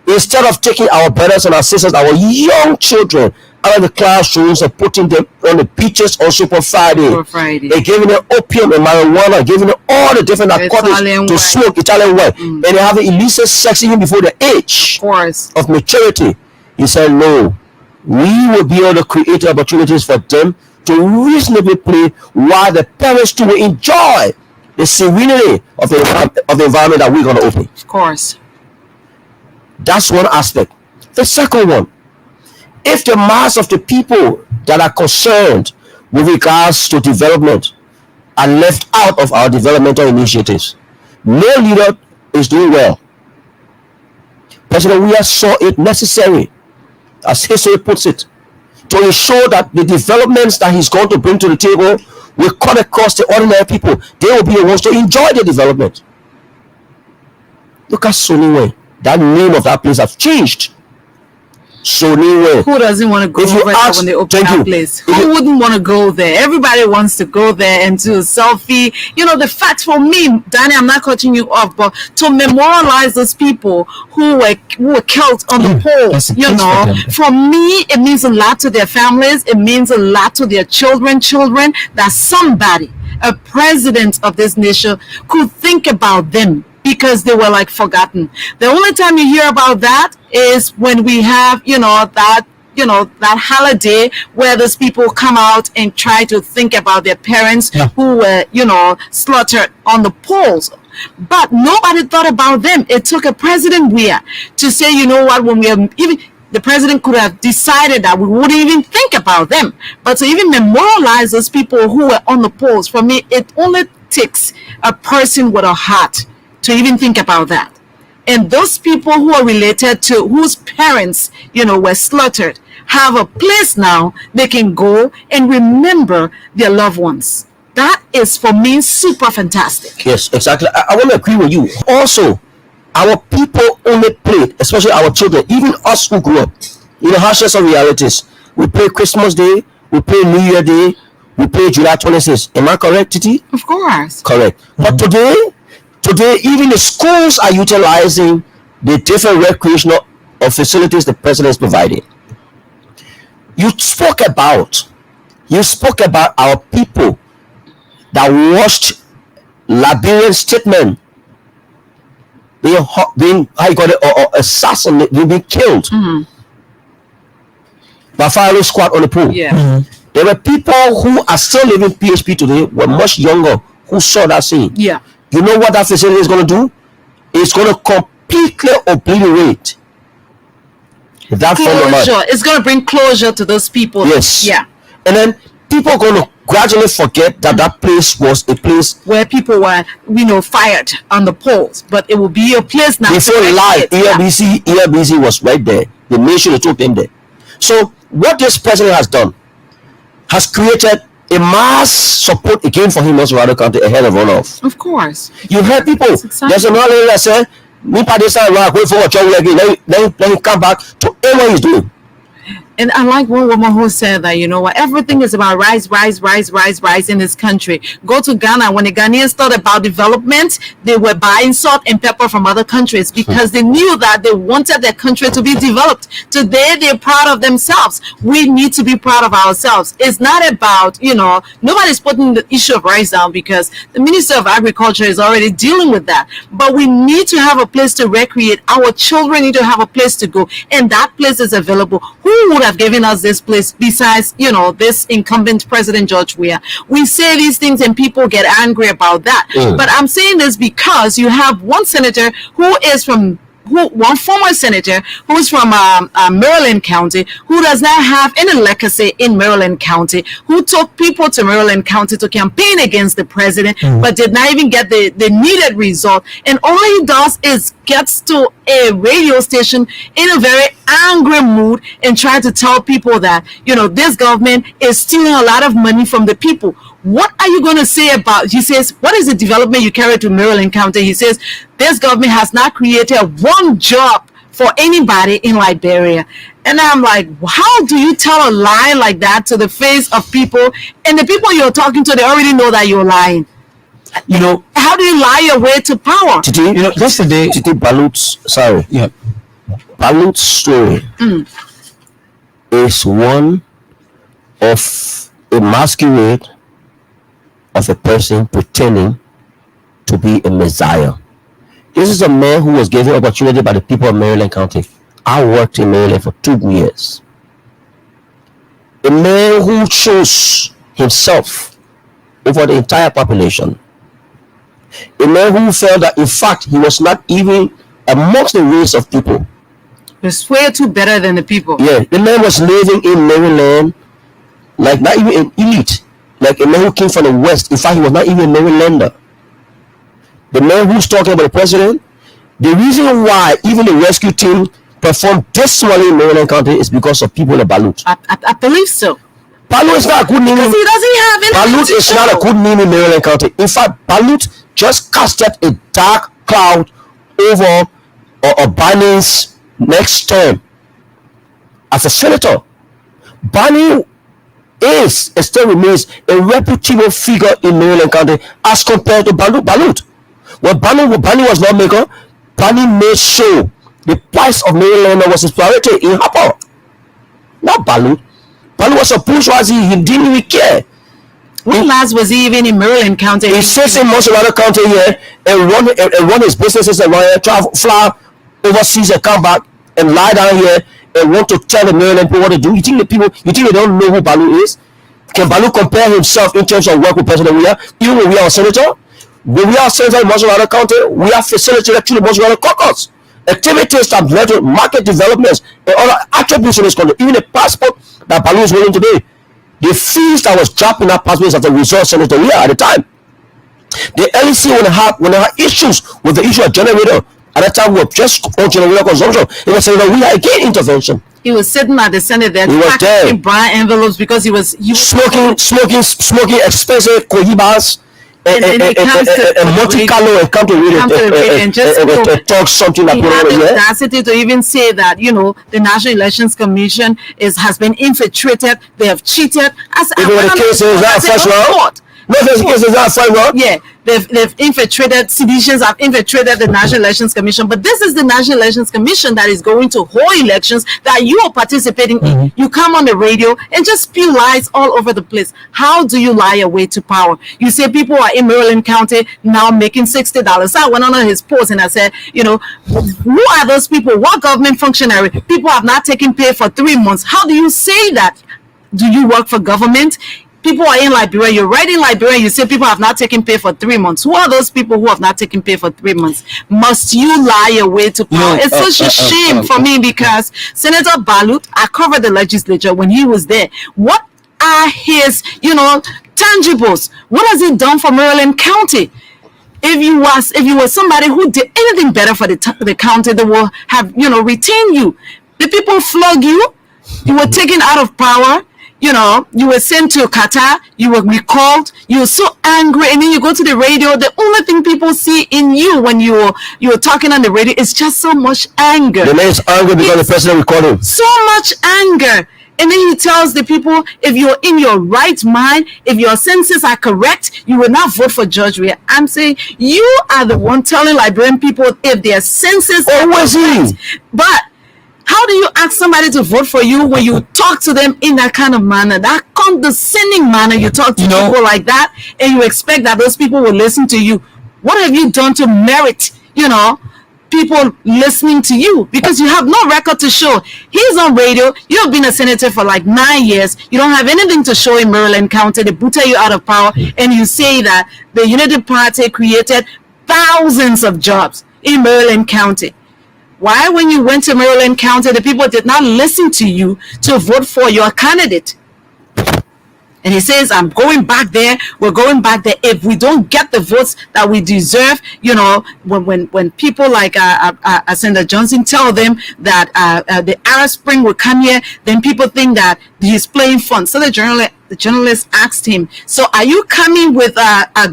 Instead of taking our brothers and our sisters, our young children, out of the classrooms and putting them on the beaches on Super Friday. They're giving them opium and marijuana, giving them all the different narcotics to smoke, Italian way. And they have illicit sex even before the age of maturity. He said, no, we will be able to create opportunities for them to reasonably play while the parents too will enjoy the serenity of the environment that we're going to open. Of course. That's one aspect. The second one, if the mass of the people that are concerned with regards to development are left out of our developmental initiatives, no leader is doing well. President Weah saw it necessary, as history puts it, to ensure that the developments that he's going to bring to the table will cut across the ordinary people. They will be the ones to enjoy the development. Look at Soniwe. That name of that place has changed. Soniwe. Who doesn't want to go over there when they open that place? Who wouldn't want to go there? Everybody wants to go there and do a selfie. You know, the fact for me, Danny, I'm not cutting you off, but to memorialize those people who were killed on the poles, you know, for me, it means a lot to their families. It means a lot to their children, that somebody, a president of this nation, could think about them, because they were like forgotten. The only time you hear about that is when we have, that holiday where those people come out and try to think about their parents who were, slaughtered on the poles. But nobody thought about them. It took a President Weah to say, you know what, when we are even, the president could have decided that we wouldn't even think about them. But to even memorialize those people who were on the poles, for me, it only takes a person with a heart to even think about that. And those people who are related to whose parents, were slaughtered, have a place now they can go and remember their loved ones. That is, for me, super fantastic. Yes, exactly. I want to agree with you. Also, our people only played, especially our children, even us who grew up, in the harshness of realities. We play Christmas Day, we play New Year Day, we play July 26th. Am I correct, Titi? Of course. Correct. But Today, even the schools are utilizing the different recreational facilities the president is providing. You spoke about our people that watched Liberian statement being assassinated, being killed by firing squad on the pool. Yeah. There were people who are still living PHP today, were much younger, who saw that scene. Yeah. You know what that facility is going to do? It's going to completely obliterate that closure. It's going to bring closure to those people. Yes. Yeah. And then people are going to gradually forget that place was a place where people were, fired on the poles. But it will be a place now. Before live, ERBC was right there. The nation took them there. So what this president has done has created a mass support again for him as Rado County ahead of runoff. Of course. You heard people. There's another lady that said, "Me wait for a job again. Let him come back to what he's doing." And I like one woman who said that, everything is about rise in this country. Go to Ghana. When the Ghanaians thought about development, they were buying salt and pepper from other countries because they knew that they wanted their country to be developed. Today, they're proud of themselves. We need to be proud of ourselves. It's not about, nobody's putting the issue of rice down because the Minister of Agriculture is already dealing with that. But we need to have a place to recreate. Our children need to have a place to go. And that place is available. Who would have given us this place besides this incumbent President George Weah? We say these things and people get angry about that, but I'm saying this because you have one senator who is from one former senator who's from Maryland County, who does not have any legacy in Maryland County, who took people to Maryland County to campaign against the president, but did not even get the needed result. And all he does is gets to a radio station in a very angry mood and try to tell people that, this government is stealing a lot of money from the people. What are you going to say about, he says, what is the development you carry to Maryland County? He says, this government has not created one job for anybody in Liberia. And I'm like, how do you tell a lie like that to the face of people? And the people you're talking to, they already know that you're lying. How do you lie your way to power? Yesterday, Balut's story is one of a masquerade of a person pretending to be a messiah. This is a man who was given opportunity by the people of Maryland County. I worked in Maryland for 2 years. A man who chose himself over the entire population. A man who felt that, in fact, he was not even amongst the race of people. He was way too better than the people. Yeah, the man was living in Maryland like not even an elite. Like a man who came from the West. In fact, he was not even a Marylander. The man who's talking about the president, the reason why even the rescue team performed dismally in Maryland County is because of people in Balut. I believe so. Balut is not a good name. Because he doesn't have any. Balut is not a good name in Maryland County. In fact, Balut just casted a dark cloud over Barney's next term as a senator. Barney is and still remains a reputable figure in Maryland County as compared to Balut. When Barney was lawmaker, Barney made sure the price of Maryland was his priority in Harper. Not Balut. Balut was a bourgeoisie. He didn't even care. When last was he even in Maryland County? He sits in Monserrate County here and run his businesses around here, travel, fly overseas and come back and lie down here and want to tell the Maryland people what to do. You think they don't know who Balut is? Can Balut compare himself in terms of work with President we are? Even when we are a senator? When we are senator in Monserrate County, we are facilitated through the Monserrate caucus. Activities that led to market developments and other attributes in this country. Even the passport that Balut is holding today. The fees that was dropped in that passport as a result senator we are at the time. The LEC when they had issues with the issue of generator, at that time we were just on generator consumption. It was saying that we are again intervention. He was sitting at the Senate there, packing brown envelopes because he was smoking expensive Cohibas and Monte Carlo and come to read it and just talk something like he had the audacity to even say that the National Elections Commission has been infiltrated, they have cheated. Even when the case is not first round. No, the case is not first round. Yeah. They've infiltrated, seditions have infiltrated the National Elections Commission. But this is the National Elections Commission that is going to hold elections that you are participating in. You come on the radio and just spew lies all over the place. How do you lie your way to power? You say people are in Maryland County now making $60. So I went on his post and I said, who are those people? What government functionary? People have not taken pay for 3 months. How do you say that? Do you work for government? People are in Liberia. You're right in Liberia. You say people have not taken pay for 3 months. Who are those people who have not taken pay for 3 months? Must you lie your way to power? It's such a shame for me because Senator Balut, I covered the legislature when he was there. What are his, tangibles? What has he done for Maryland County? If you were somebody who did anything better for the county, they will have, retained you. The people flog you. You were taken out of power. You were sent to Qatar, you were recalled, you were so angry, and then you go to the radio. The only thing people see in you when you're talking on the radio is just so much anger. The man is angry because the president recalled him. So much anger. And then he tells the people, if you're in your right mind, if your senses are correct, you will not vote for George Weah. I'm saying you are the one telling Liberian people if their senses are correct. But how do you ask somebody to vote for you when you talk to them in that kind of manner, that condescending manner? You talk to people like that and you expect that those people will listen to you. What have you done to merit, people listening to you? Because you have no record to show. He's on radio. You have been a senator for like 9 years. You don't have anything to show in Maryland County. They booted you out of power. And you say that the Unity Party created thousands of jobs in Maryland County. Why, when you went to Maryland County, the people did not listen to you to vote for your candidate? And he says, I'm going back there. We're going back there. If we don't get the votes that we deserve, you know, when people like Senator Johnson tell them that the Arab Spring will come here, then people think that he's playing fun. So the journalist asked him, so are you coming with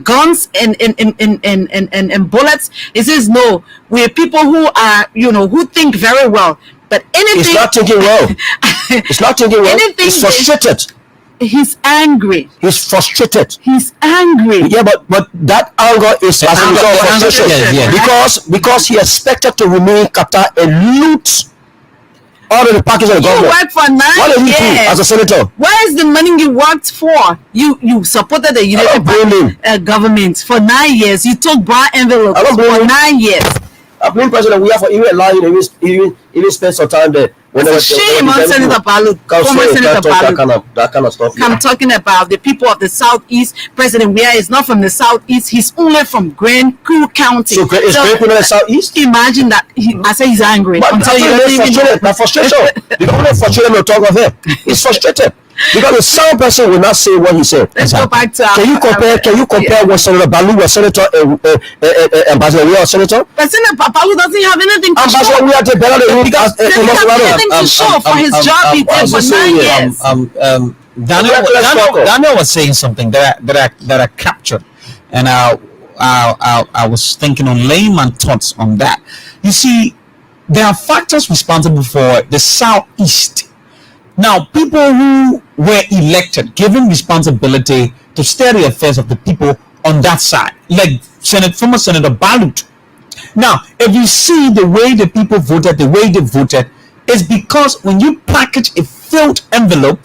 guns and bullets? He says, no, we're people who are, you know, who think very well. But anything... It's not thinking well. It's not thinking well. He's frustrated. He's angry. He's frustrated. He's angry. Yeah, but that anger is as a result of frustration. Because he expected to remain in Qatar and loot all of the package of the government. You worked for 9 years. What did he do as a senator? Where is the money you worked for? You supported the United government for 9 years. You took brown envelopes for 9 years. I blame President we have for even allowing even spend some time there. Shame on Senator Balu, former Senator Balu. That kind of stuff. I'm talking about the people of the Southeast. President Weah is not from the Southeast. He's only from Grand Crew County. So is Grand Crew not the Southeast? Imagine that. I say he's angry. But until you frustration. The government frustrated to talk of him. He's frustrated. Because the sound person will not say what he said. Let's go back to Can you compare what Senator Balu was senator and Ambassador Weah was senator? But Senator Balu doesn't have anything to show. Ambassador Weah did better than him because he doesn't have anything to show for his job he did for 9 years. Daniel was saying something that I captured, and I was thinking on layman thoughts on that. You see, there are factors responsible for the Southeast. Now, people who were elected, given responsibility to steer the affairs of the people on that side, like former Senator Balut. Now, if you see the way the people voted, the way they voted, is because when you package a filled envelope,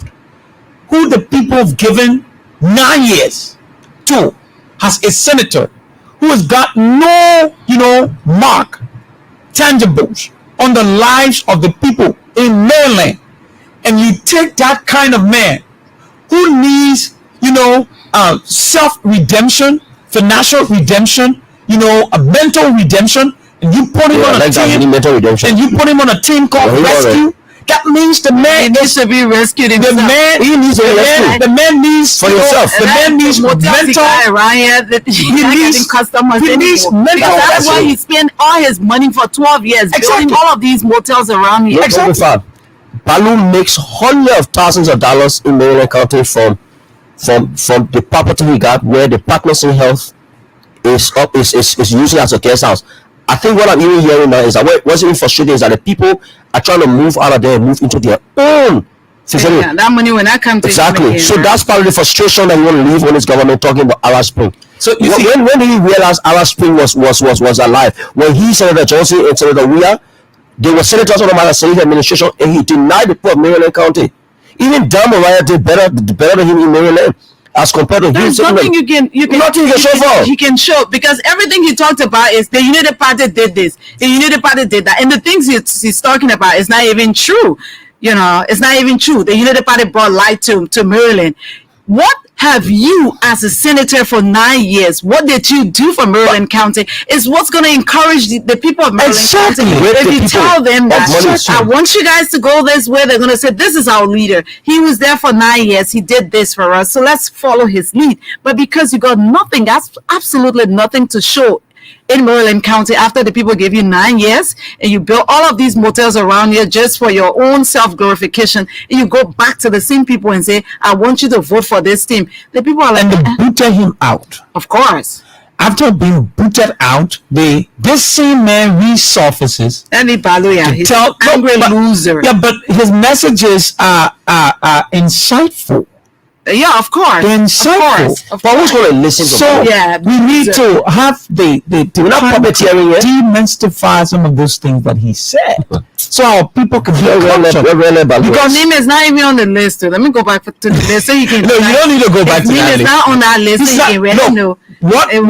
who the people have given 9 years to, as a senator who has got no, mark, tangibles on the lives of the people in Maryland. And you take that kind of man who needs, self-redemption, financial redemption, a mental redemption, and you put him on a team, and you put him on a team called rescue. That means the man needs to be rescued. The man needs to be rescued. The man needs for himself. The man needs mental. He needs mental. That's why he spent all his money for 12 years building all of these motels around here. Exactly. Balu makes hundreds of thousands of dollars in Maryland County from the property he got, where the Partners in Health is using as a guest house. I think what I'm even hearing now is that what's even frustrating is that the people are trying to move out of there and move into their own facility. Yeah, that money when I come to exactly. So that's part of the frustration that you want to leave when this government talking about Arab Spring. So you see, when did he realize Arab Spring was alive? When he, Senator Johnson and Senator Weah, they were senators under my Senate administration, and he denied the poor of Maryland County. Even Dan Mariah did better than him in Maryland as compared to him. There's nothing you can show for. He can show, because everything he talked about is the United Party did this, the United Party did that, and the things he's talking about is not even true. It's not even true. The United Party brought light to Maryland. What have you, as a senator for 9 years, what did you do for Maryland County? Is what's going to encourage the people of Maryland County. If you tell them that I want you guys to go this way, they're going to say, this is our leader. He was there for 9 years. He did this for us. So let's follow his lead. But because you got nothing, that's absolutely nothing to show in Maryland County after the people gave you 9 years, and you built all of these motels around here just for your own self-glorification, and you go back to the same people and say, I want you to vote for this team. The people are like, and they booted him out. Of course. After being booted out, this same man resurfaces. He's an angry loser. Yeah, but his messages are insightful. Yeah, of course. They're insightful. But who's going to listen to them? So we need to have the we're not puppeteering it. Demystify some of those things that he said, so our people can be because his name is not even on the list. Let me go back to the list so you can. No, you don't need to go back to that list. It's not on that list. So you can really know. What the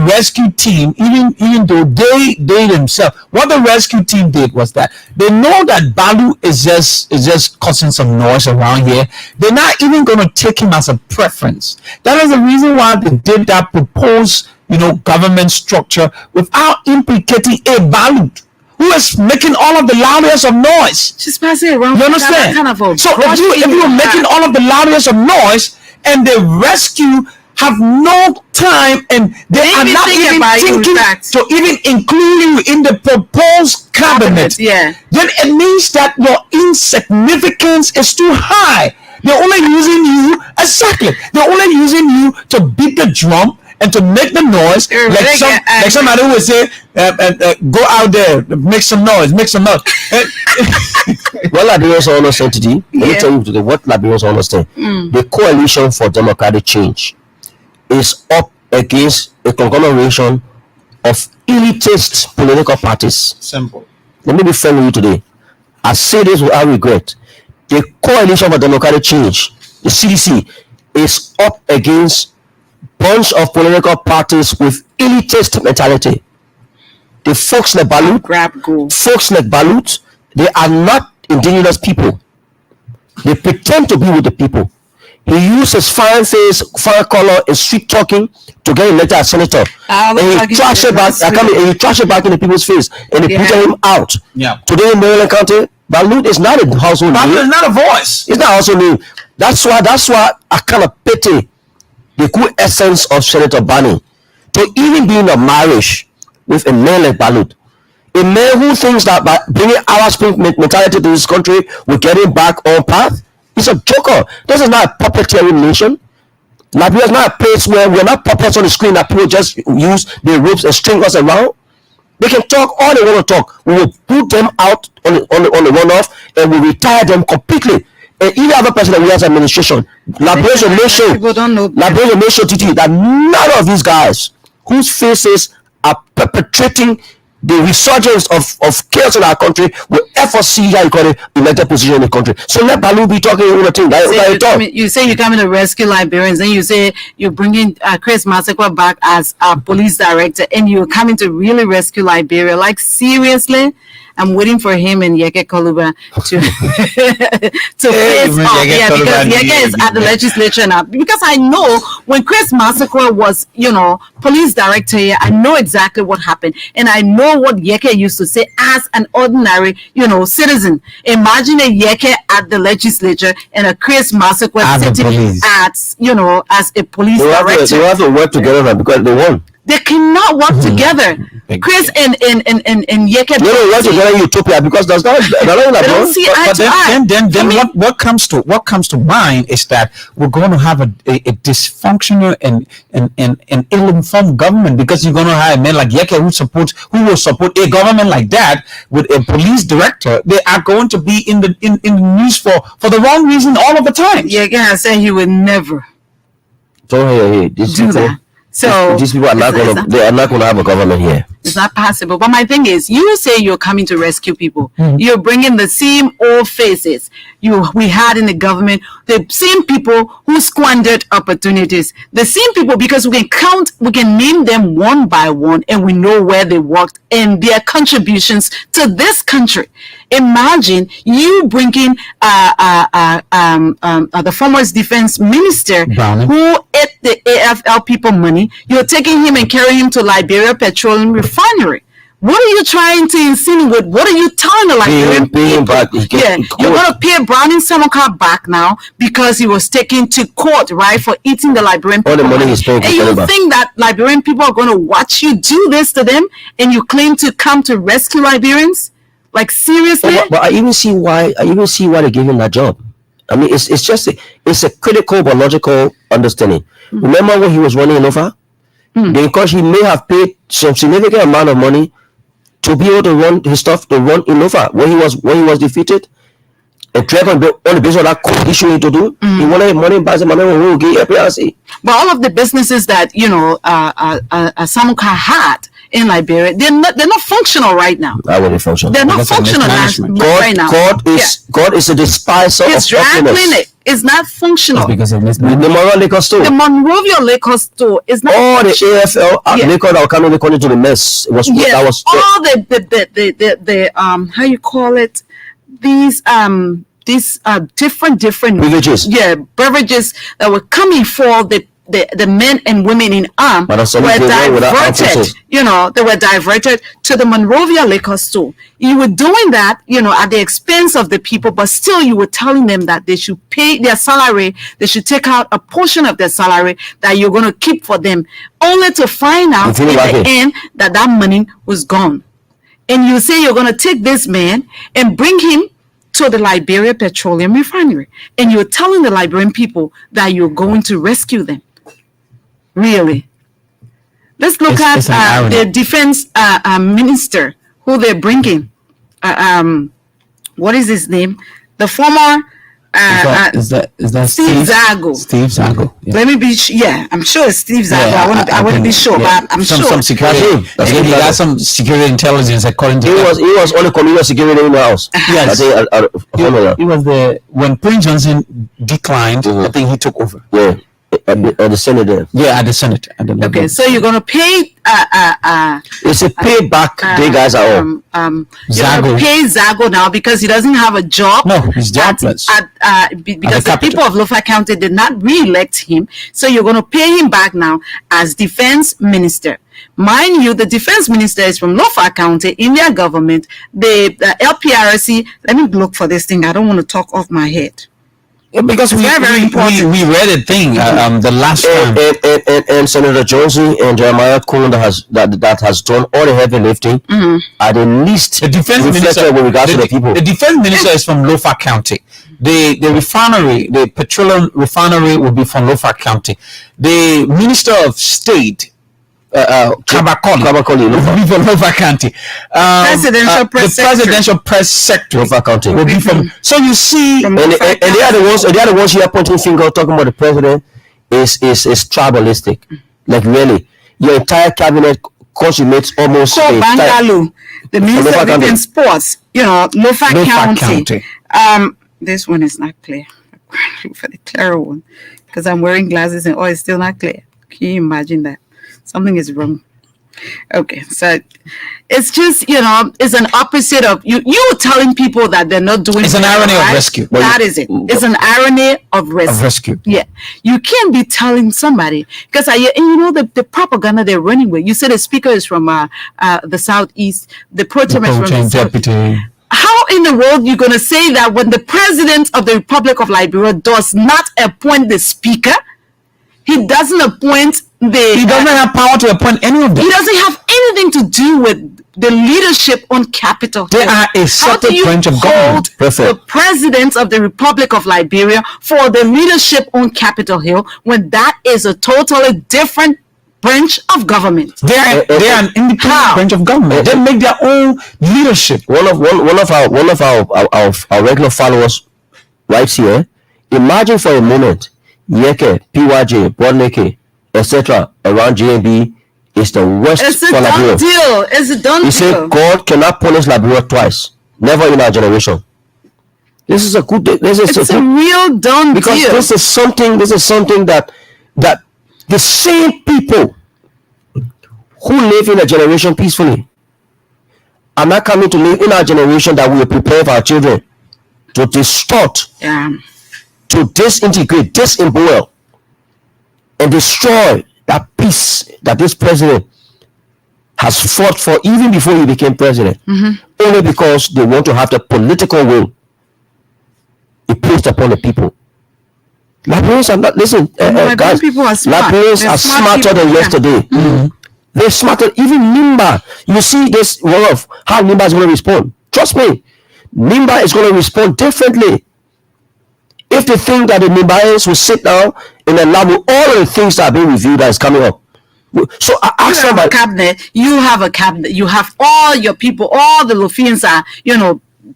rescue team, even though they themselves, what the rescue team did was that they know that Balu is just causing some noise around here. They're not even going to take him as a preference. That is the reason why they did that proposed government structure without implicating a balut who is making all of the loudest of noise. She's passing around. You understand? So if you're making all of the loudest of noise and the rescue have no time and they are not even thinking to even include you in the proposed cabinet, then it means that your insignificance is too high. They're only using you, exactly. They're only using you to beat the drum and to make the noise, like somebody would say, go out there, make some noise. What Liberians understand today, let me tell you today what Liberians understand. The Coalition for Democratic Change is up against a conglomeration of elitist political parties. Simple. Let me be frank with you today. I say this without regret. The Coalition for Democratic Change, the CDC, is up against bunch of political parties with elitist mentality. The folks like Balut, they are not indigenous people. They pretend to be with the people. He uses fine face, fine color, and sweet talking to get elected as senator. And he trash it back. In the people's face, and they put him out. Today in Maryland County, Balut is not a household name. Balut is not a voice. It's not a household name. That's why I kind of pity the good essence of Senator Barney to even be in a marriage with a man like Balut. A man who thinks that by bringing our spring mentality to this country, we're getting back on path. He's a joker. This is not a puppeteering nation. Liberia is not a place where we're not puppets on the screen that people just use the ropes and string us around. They can talk all they want to talk. We will put them out on the runoff and we retire them completely. And even other president we have administration, Liberians will make sure that none of these guys whose faces are perpetrating the resurgence of chaos in our country will ever see how you call it elected position in the country. So let Balu be talking all the thing. You say you're coming to rescue Liberians, then you say you're bringing Chris Masakwa back as a police director, and you're coming to really rescue Liberia. Like seriously, I'm waiting for him and Yeke Koluba to face off. Yeah, because Yeke is at the legislature now. Because I know when Chris Masakwa was, police director here, I know exactly what happened. And I know what Yeke used to say as an ordinary, citizen. Imagine a Yeke at the legislature and a Chris Masakwa sitting as a police director. They have to work together because they won. They cannot work together. Chris and Yeke. They don't work together in Utopia because they don't see eye to eye. Then what comes to mind is that we're going to have a dysfunctional and ill-informed government, because you're going to have a man like Yeke who will support a government like that with a police director. They are going to be in the news for the wrong reason all of the time. Yeke has said he would never do that. So these people are not going to have a government here. It's not possible. But my thing is, you say you're coming to rescue people. You're bringing the same old faces we had in the government, the same people who squandered opportunities, the same people, because we can name them one by one, and we know where they worked and their contributions to this country. Imagine you bringing the former defense minister who ate the AFL people money. You're taking him and carrying him to Liberia Petroleum Refinery. What are you trying to insinuate? What are you telling the Liberian people? You're going to pay Browning Samoka back now because he was taken to court, right, for eating the Liberian people. All the money he's paying. And you think that Liberian people are going to watch you do this to them, and you claim to come to rescue Liberians? Like seriously? But I even see why they gave him that job. I mean, it's a critical but logical understanding. Remember when he was running in Nova? Because he may have paid some significant amount of money to be able to run his stuff to run in Nova when he was defeated. And Trevor on the basis of that issue to do, he wanted money by the money who gave APRC. But all of the businesses that Samuka had in Liberia, they're not functional right now. How are they functional? They're not functional right now. God is a despiser of happiness. It's not functional. Because of the Monrovia liquor store. The Monrovia liquor store is not all the AFL liquor that were coming according to the mess. All the how you call it, these different beverages. Beverages that were coming for the the men and women in arm were diverted. They were diverted to the Monrovia liquor store. You were doing that, at the expense of the people, but still you were telling them that they should pay their salary. They should take out a portion of their salary that you're going to keep for them, only to find out in the end that money was gone. And you say you're going to take this man and bring him to the Liberia Petroleum Refinery, and you're telling the Liberian people that you're going to rescue them. Really? Let's look at the defense minister who they're bringing. What is his name? The former is that Steve Zago. Steve Zago. Yeah. Let me be. I'm sure it's Steve Zago. Yeah, I wouldn't be sure, but I'm sure. Some security. He got some security intelligence according to. He was only community security in the house. Yes. He was when Prince Johnson declined. I think he took over. Yeah. At the Senate there. Yeah, at the Senate. Okay, so you're gonna pay. It's a payback. They guys are all. You're gonna pay Zago now because he doesn't have a job. No, he's jobless. Because the people of Lofa County did not re-elect him, so you're gonna pay him back now as defense minister. Mind you, the defense minister is from Lofa County in their government. The LPRC. Let me look for this thing. I don't want to talk off my head. Yeah, because we read a thing the last time, and Senator Josie and Jeremiah Coon that has done all the heavy lifting at the least. The defense minister with regards to the people. The defense minister is from Lofa County. The refinery, the petroleum refinery, will be from Lofa County. The minister of state. Kabakoli will be from Lofa County. The presidential press secretary Lofa County will be from. So you see, and they are the ones here pointing finger, talking about the president is tribalistic. Like really, your entire cabinet consummates almost. Bangalu, the minister of Youth and Sports, Lofa County. This one is not clear. For the clearer one, because I'm wearing glasses and it's still not clear. Can you imagine that? Something is wrong. Okay, so it's just it's an opposite of you telling people that they're not doing. It's an irony of rescue. That is it. It's an irony of rescue. Yeah, you can't be telling somebody because the propaganda they're running with. You said the speaker is from the southeast. The pro-tem is from the deputy. How in the world you going to say that when the president of the Republic of Liberia does not appoint the speaker? He doesn't appoint he doesn't have power to appoint any of them. He doesn't have anything to do with the leadership on Capitol Hill. They are a separate branch of government. The president of the Republic of Liberia for the leadership on Capitol Hill when that is a totally different branch of government. They are an independent branch of government. They make their own leadership. One of our regular followers right here. Imagine for a moment. Yeke, PYJ, Bodneke, etc. around JB is the worst for Liberia. It's a done deal. He said God cannot punish Liberia twice. Never in our generation. This is a good day. It's a real done deal. Because this is something that the same people who live in a generation peacefully are not coming to live in our generation that we will prepare for our children to distort. Yeah. To disintegrate, disembowel, and destroy that peace that this president has fought for even before he became president, only because they want to have the political will placed upon the people. Liberians are not, listen, guys, people are smart. Liberians are smarter than yesterday. They're smarter, even Nimba. You see this of how Nimba is going to respond. Trust me, Nimba is going to respond differently. If they think that the Nimbaans will sit down in a lab with all of the things that are being reviewed that is coming up. So I ask somebody. You have a cabinet. You have all your people, all the Lufians are,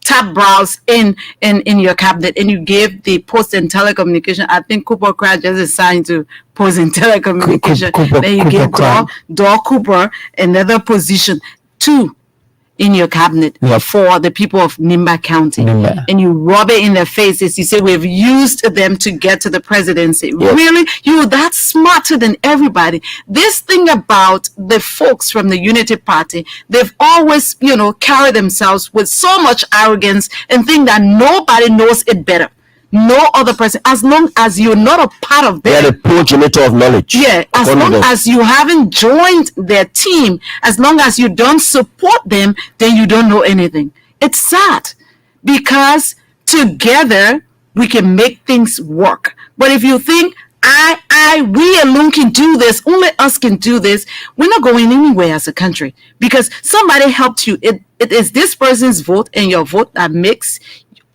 top brows in your cabinet, and you gave the post and telecommunication. I think Cooper Crowd just assigned to post and telecommunication. Then you gave Dor Cooper another position, 2 in your cabinet for the people of Nimba County. And you rub it in their faces. You say, we've used them to get to the presidency. Really? You're that smarter than everybody. This thing about the folks from the Unity Party, they've always, carried themselves with so much arrogance and think that nobody knows it better. no other person, as long as you're not a part of They them. are the progenitor of knowledge. Yeah, as long as you haven't joined their team, as long as you don't support them, then you don't know anything. It's sad because together we can make things work. But if you think we alone can do this, only us can do this, we're not going anywhere as a country because somebody helped you. It is this person's vote and your vote that makes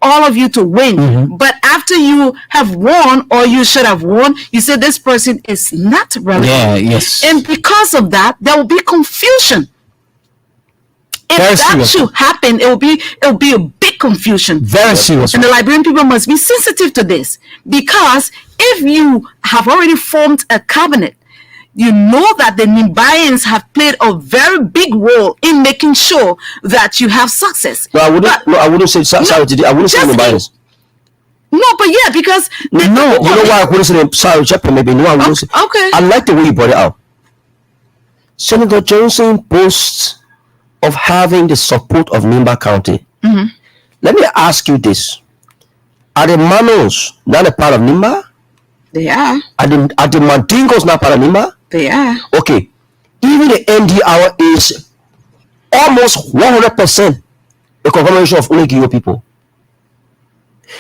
all of you to win. But after you have won, or you should have won, you say this person is not relevant. Yeah, yes. And because of that, there will be confusion. If Very that serious. should happen, it will be a big confusion. Very serious. And the Liberian people must be sensitive to this, because if you have already formed a cabinet, you know that the Nimbayans have played a very big role in making sure that you have success. No, I wouldn't say sorry today. I wouldn't say just Nimbayans. No, but yeah, because No, you know why I wouldn't say them? Sorry, Chapter, maybe. No, I wouldn't say. Okay. I like the way you brought it out. Senator Johnson boasts of having the support of Nimba County. Let me ask you this: are the Manos not a part of Nimba? They are. Are the Mandingos not part of Nimba? They are. Okay. Even the NDR is almost 100% a conglomeration of Ulegio people.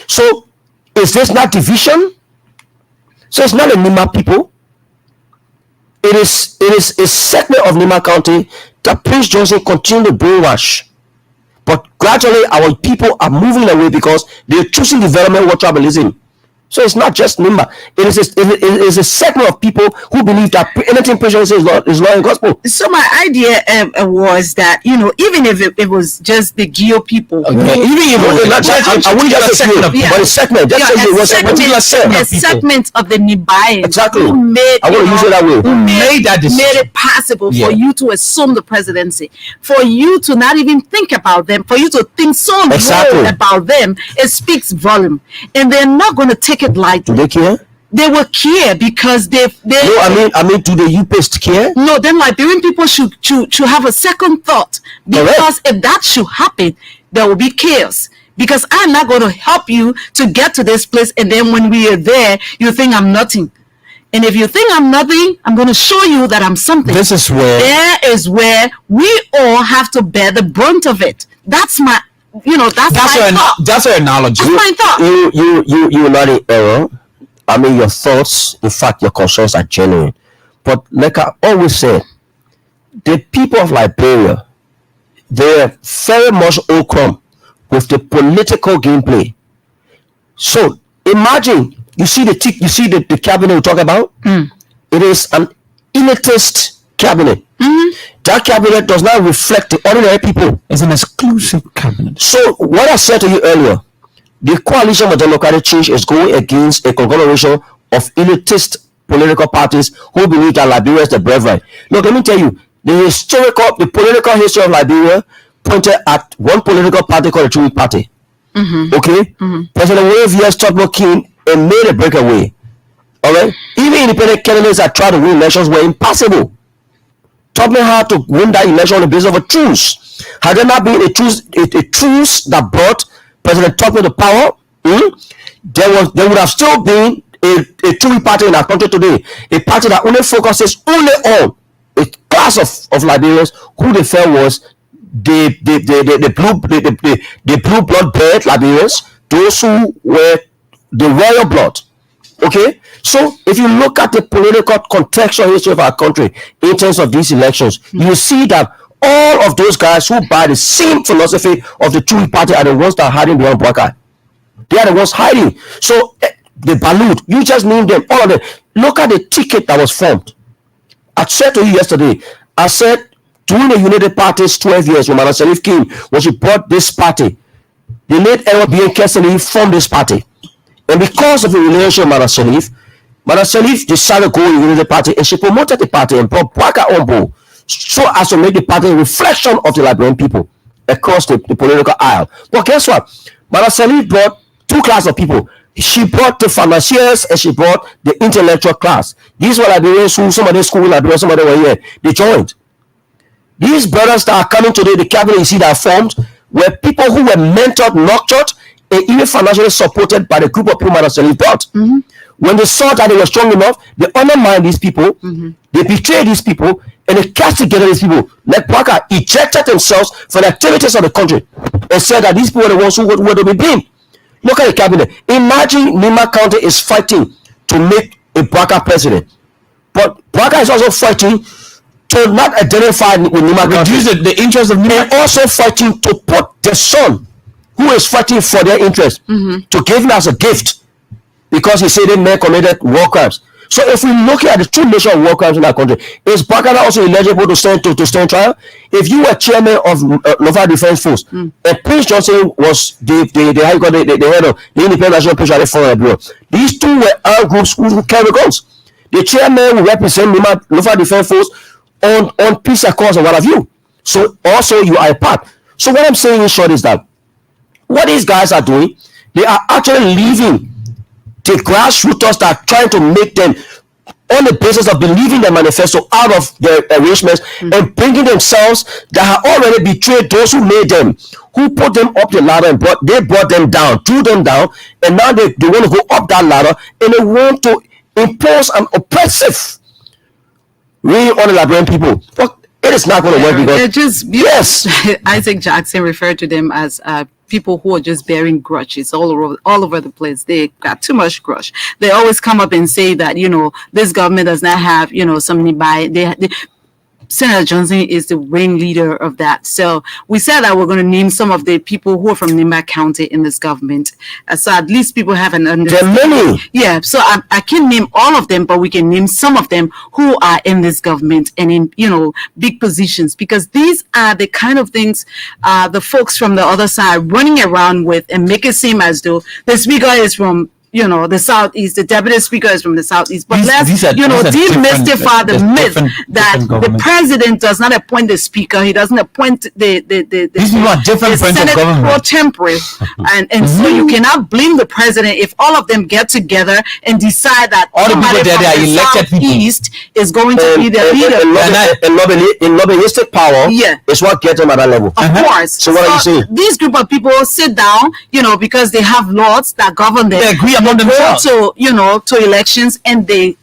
So, is this not division? So it's not a Nima people. It is a segment of Nima County that Prince Johnson continued to brainwash. But gradually our people are moving away because they're choosing development over tribalism. So it's not just Nimba. It is a segment of people who believe that anything Prince Johnson says is law and gospel. So my idea was that, even if it was just the Gio people, Even if I wouldn't just say Gio, but a segment. Just say it was a particular segment. a segment of the Nibayans Exactly. who made, I want to use it that way. who made that decision. made it possible Yeah. for you to assume the presidency, for you to not even think about them, for you to think so Exactly. low about them. It speaks volume, and they're not going to take it lightly. Do they care? They will care because they. No, I mean, do the UPist care? No, then Liberian people should have a second thought, because if that should happen, there will be chaos. Because I'm not going to help you to get to this place, and then when we are there, you think I'm nothing. And if you think I'm nothing, I'm going to show you that I'm something. This is where There is where we all have to bear the brunt of it. That's my, that's my thought. that's your analogy. That's my thought. You are not in error. I mean, your thoughts, in fact, your concerns are genuine. But like I always say, the people of Liberia, they're very much okrum with the political gameplay. So imagine you see the cabinet we talk about. It is an elitist cabinet. That cabinet does not reflect the ordinary people. It's an exclusive cabinet. So what I said to you earlier, the coalition for democratic change is going against a conglomeration of elitist political parties who believe that Liberia is the brethren. Look, let me tell you, the political history of Liberia pointed at one political party called the True Party. Okay? President William V.S. Tubman came and made a breakaway. Alright? Even independent candidates that tried to win elections were impossible. Tubman had to win that election on the basis of a truce. Had there not been a truce that brought President Tubman to power, there would have still been a Tory party in our country today. A party that only focuses only on a class of Liberians who they felt was the blue blood bred Liberians, those who were the royal blood. Okay, so if you look at the political contextual history of our country in terms of these elections, you see that all of those guys who buy the same philosophy of the Tory party are the ones that are hiding behind Bwaka. They are the ones hiding. So the Balut, you just named them, all of them. Look at the ticket that was formed. I said to you yesterday, I said during the United Party's 12 years when Madam Salif came, when she brought this party, the late Edward B. Kessler formed this party. And because of the relationship with Madam Salif decided to go in the United Party, and she promoted the party and brought Bwaka on board, so as to make the party a reflection of the Liberian people across the political aisle. But guess what? Madam Salif brought two classes of people. She brought the financiers and she brought the intellectual class. These were Liberians who, some of them school Liberians, some of them were here. They joined. These brothers that are coming today, the cabinet you see that are formed, were people who were mentored, nurtured and even financially supported by the group of people Madam Sally brought. When they saw that they were strong enough, they undermined these people, they betrayed these people, and they cast together these people. Like Parker ejected themselves from the activities of the country and said that these people were the ones who were to be blamed. Look at the cabinet. Imagine Nima County is fighting to make a Parker president, but Parker is also fighting to not identify with Nima County. Reduce the interest of Nima. And also fighting to put the son who is fighting for their interest to give him as a gift, because he said the man committed war crimes. So if we look at the true nature of war crimes in our country, is Bakana also eligible to stand trial? If you were chairman of Nova Defense Force, and Prince Johnson was the head of the Independent National Patriotic Foreign Bureau, these two were armed groups who carry guns. The chairman will represent Nova Defense Force on peace accords and what have you. So also you are a part. So what I'm saying in short is that what these guys are doing, they are actually leaving the grassroots that are trying to make them, on the basis of believing the manifesto, out of their arrangements and bringing themselves that have already betrayed those who made them, who put them up the ladder and brought them down, threw them down, and now they want to go up that ladder and they want to impose an oppressive really on the Liberian people. But it is not going to work because yes, Isaac Jackson referred to them as people who are just bearing grudges all over the place. They got too much grudge. They always come up and say that, this government does not have, somebody by Senator Johnson is the ringleader of that. So we said that we're going to name some of the people who are from Nimba County in this government. So at least people have an understanding. There are many. Yeah. So I can't name all of them, but we can name some of them who are in this government and in, big positions, because these are the kind of things the folks from the other side running around with and make it seem as though the speaker is from the Southeast, the deputy speaker is from the Southeast. But let's, demystify the myth that the president does not appoint the speaker. He doesn't appoint the Senate pro tempore. And so you cannot blame the president if all of them get together and decide that all the people there are elected Southeast is going to be their leader. In lobbyistic power is what gets them at that level. Of course. So what are you saying? These group of people sit down, because they have laws that govern them. They agree among themselves. To elections, and they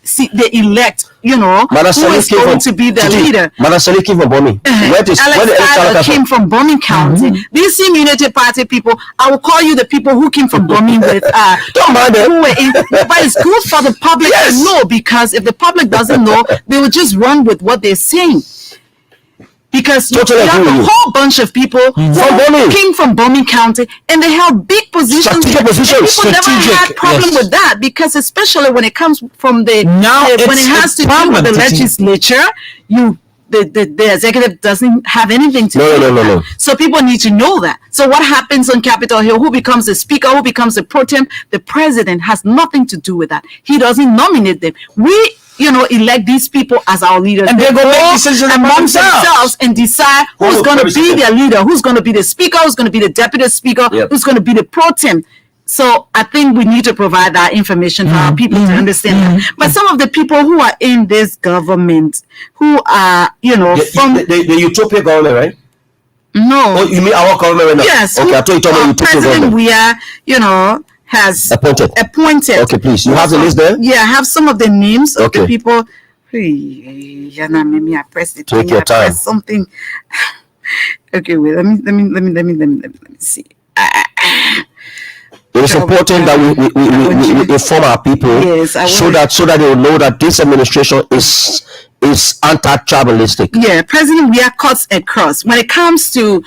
elect who is going to be the leader. Manasali came from Bomi. Alex came from Bomi County. These same Unity Party people, I will call you the people who came from Bomi with don't mind them. But it's good for the public to know, because if the public doesn't know, they will just run with what they're saying. Because you have a whole bunch of people who came from Bomi County and they held big positions. And people never had problem with that, because especially when it comes from when it has to do with the legislature, the executive doesn't have anything to do with that. So people need to know that. So what happens on Capitol Hill? Who becomes the speaker? Who becomes the pro tem? The president has nothing to do with that. He doesn't nominate them. We elect these people as our leaders. And they go make decisions amongst themselves and decide who's going to be their leader, who's going to be the speaker, who's going to be the deputy speaker, who's going to be the pro tem. So I think we need to provide that information for our people to understand that. But some of the people who are in this government, who are, from the Utopia government, right? No. Oh, you mean our government right now? Yes. Okay, I thought you told me Utopia government. We are, has appointed. Okay, please. You have the list there? Yeah, I have some of the names of the people. I pressed it. Take your time. Something. Okay, wait. Let me see. It is important that we inform our people, so that they will know that this administration is anti-tribalistic. Yeah, President Weah cuts across. When it comes to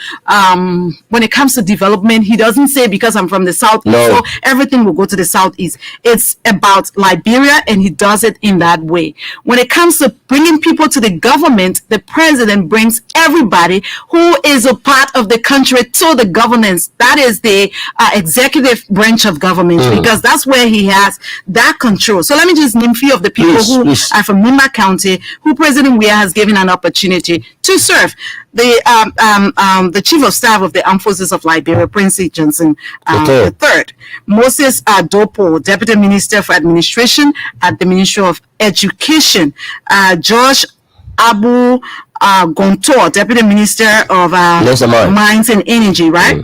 development, he doesn't say because I'm from the Southeast, so everything will go to the Southeast. It's about Liberia, and he does it in that way. When it comes to bringing people to the government, the president brings everybody who is a part of the country to the governance. That is the executive branch of government, because that's where he has that control. So let me just name a few of the people who are from Nimba County, who President Weah has given an opportunity to serve. The Chief of Staff of the Armed Forces of Liberia, Prince Johnson III. Moses Dopo, Deputy Minister for Administration at the Ministry of Education. George Abu Gontor, Deputy Minister of Mines and Energy, right?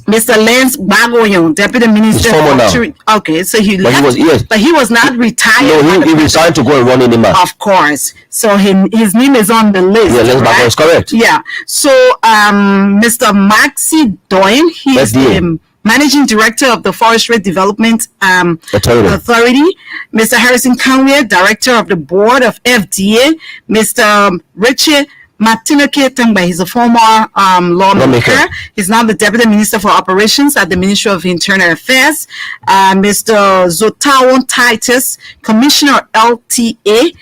Mr. Lance Bagoyon, Deputy Minister. former now. Okay, so he But left, he was, yes. but he was not retired. No, by the he resigned to go and run in Nima. Of course. So his name is on the list. Yeah, Lance Bagoyon is correct. Yeah. So Mr. Maxi Doyen, he is the Managing Director of the Forestry Development Authority. Mr. Harrison Conway, Director of the Board of FDA. Mr. Richard Martinoke Tangba, he's a former lawmaker. He's now the Deputy Minister for Operations at the Ministry of Internal Affairs. Mr. Zotawon Titus, Commissioner LTA.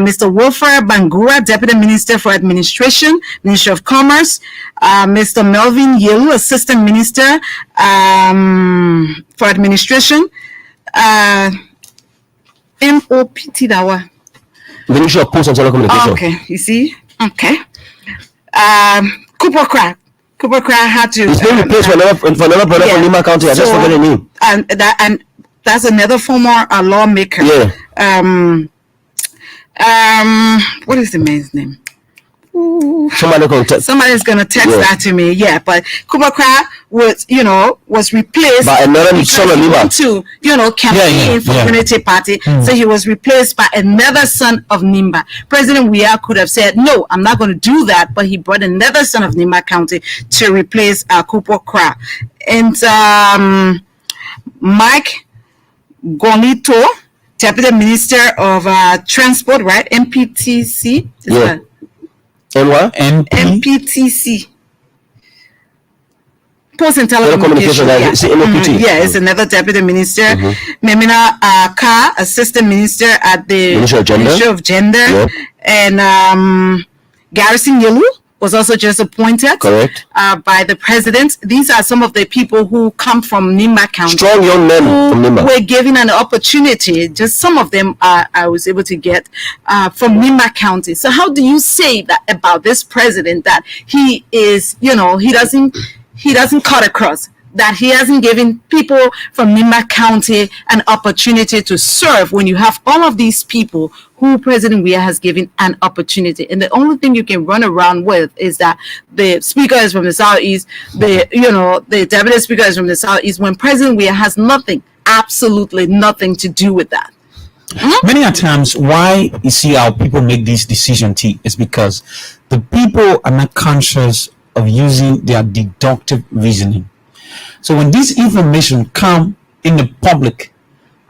Mr. Wilfred Bangura, Deputy Minister for Administration, Ministry of Commerce. Mr. Melvin Yelu, Assistant Minister for Administration. MOPT Dawa. Ministry of Post and Telecommunication. Okay, you see? Okay. Cooper Crack had to. He's been replaced for another brother from Nima County. I just forget the name. And that's another former lawmaker. Yeah. What is the man's name? Somebody's gonna text that to me. Yeah, but Cooper Crack was replaced by another son of Nima to campaign for Unity Party. So he was replaced by another son of Nimba. President Weah could have said, "No, I'm not going to do that," but he brought another son of Nimba County to replace Cooper Crack. And Mike Gonito, Deputy Minister of Transport, right? MPTC. Yeah. And what? MPTC. Post and Telecommunication. Yeah, it's another Deputy Minister. Memina Ka, Assistant Minister at the Ministry of Gender. Yep. And Garrison Yelu was also just appointed. Correct. By the President. These are some of the people who come from Nimba County. Strong young men from Nimba. Were given an opportunity. Just some of them I was able to get from Nimba County. So how do you say that about this president, that he is, he doesn't cut across, that he hasn't given people from Nimba County an opportunity to serve, when you have all of these people who President Weah has given an opportunity? And the only thing you can run around with is that the speaker is from the Southeast, the deputy speaker is from the Southeast, when President Weah has nothing, absolutely nothing to do with that. Many a times, why you see how people make these decisions is because the people are not conscious of using their deductive reasoning. So when this information come in the public,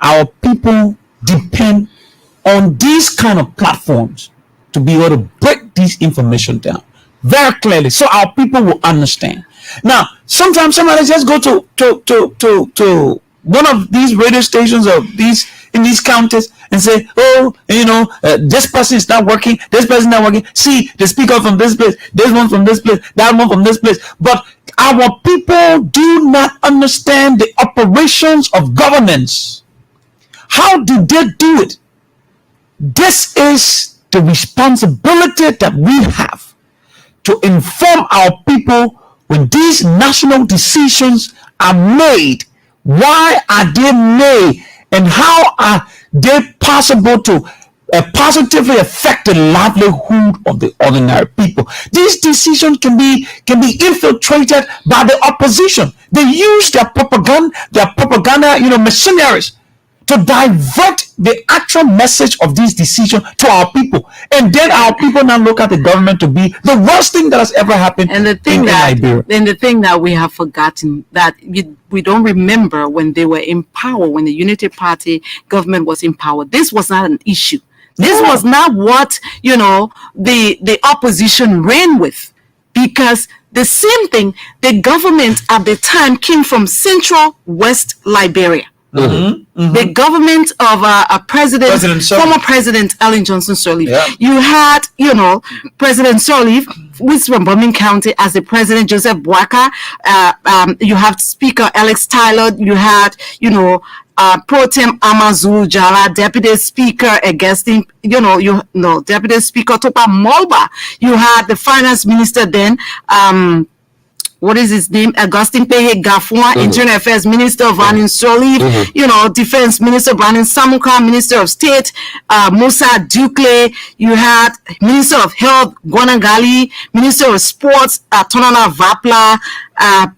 our people depend on these kind of platforms to be able to break this information down very clearly, so our people will understand. Now, sometimes somebody just go to one of these radio stations or these in these counties and say, this person is not working, this person is not working. See, the speaker from this place, this one from this place, that one from this place. But our people do not understand the operations of governance. How do they do it? This is the responsibility that we have to inform our people when these national decisions are made. Why are they made, and how are they possible to positively affect the livelihood of the ordinary people? These decisions can be infiltrated by the opposition. They use their propaganda, machineries to divert the actual message of these decisions to our people, and then our people now look at the government to be the worst thing that has ever happened. And the thing that we have forgotten, that we don't remember when they were in power, when the Unity Party government was in power, this was not an issue. This was not what the opposition ran with, because the same thing, the government at the time came from Central West Liberia. The government of former President Ellen Johnson Sirleaf. Yeah. You had, President Sirleaf, who is from Birmingham County, as the president, Joseph Boaka. You have Speaker Alex Tyler. You had, Pro Tem Amazu Jala, Deputy Speaker Augustine, Deputy Speaker Topa Molba. You had the Finance Minister then, what is his name? Augustine Peye Gafua, Internal Affairs Minister Vanin Sirleaf, Defense Minister Brandon Samuka, Minister of State Musa Dukle. You had Minister of Health Gwanagali, Minister of Sports Tonana Vapla,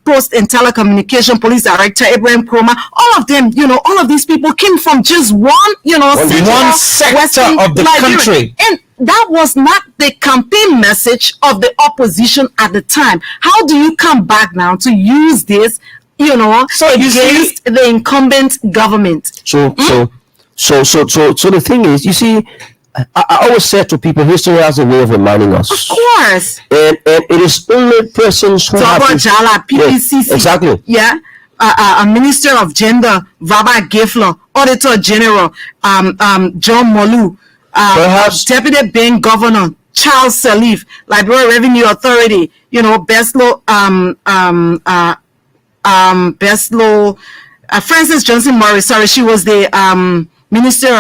Post and Telecommunication Police Director Ibrahim Kroma. All of them, all of these people came from just one, one sector of the country. And that was not the campaign message of the opposition at the time. How do you come back now to use this, against the incumbent government? So the thing is, you see, I always said to people, history has a way of reminding us. Of course. And it is only persons who have... PPCC. Exactly. Yeah. A Minister of Gender, Vaba Gefler, Auditor General, John Molu, Perhaps Deputy Bank Governor, Charles Salif, Liberia Revenue Authority, Beslow, Frances Johnson Morris, sorry, she was the Minister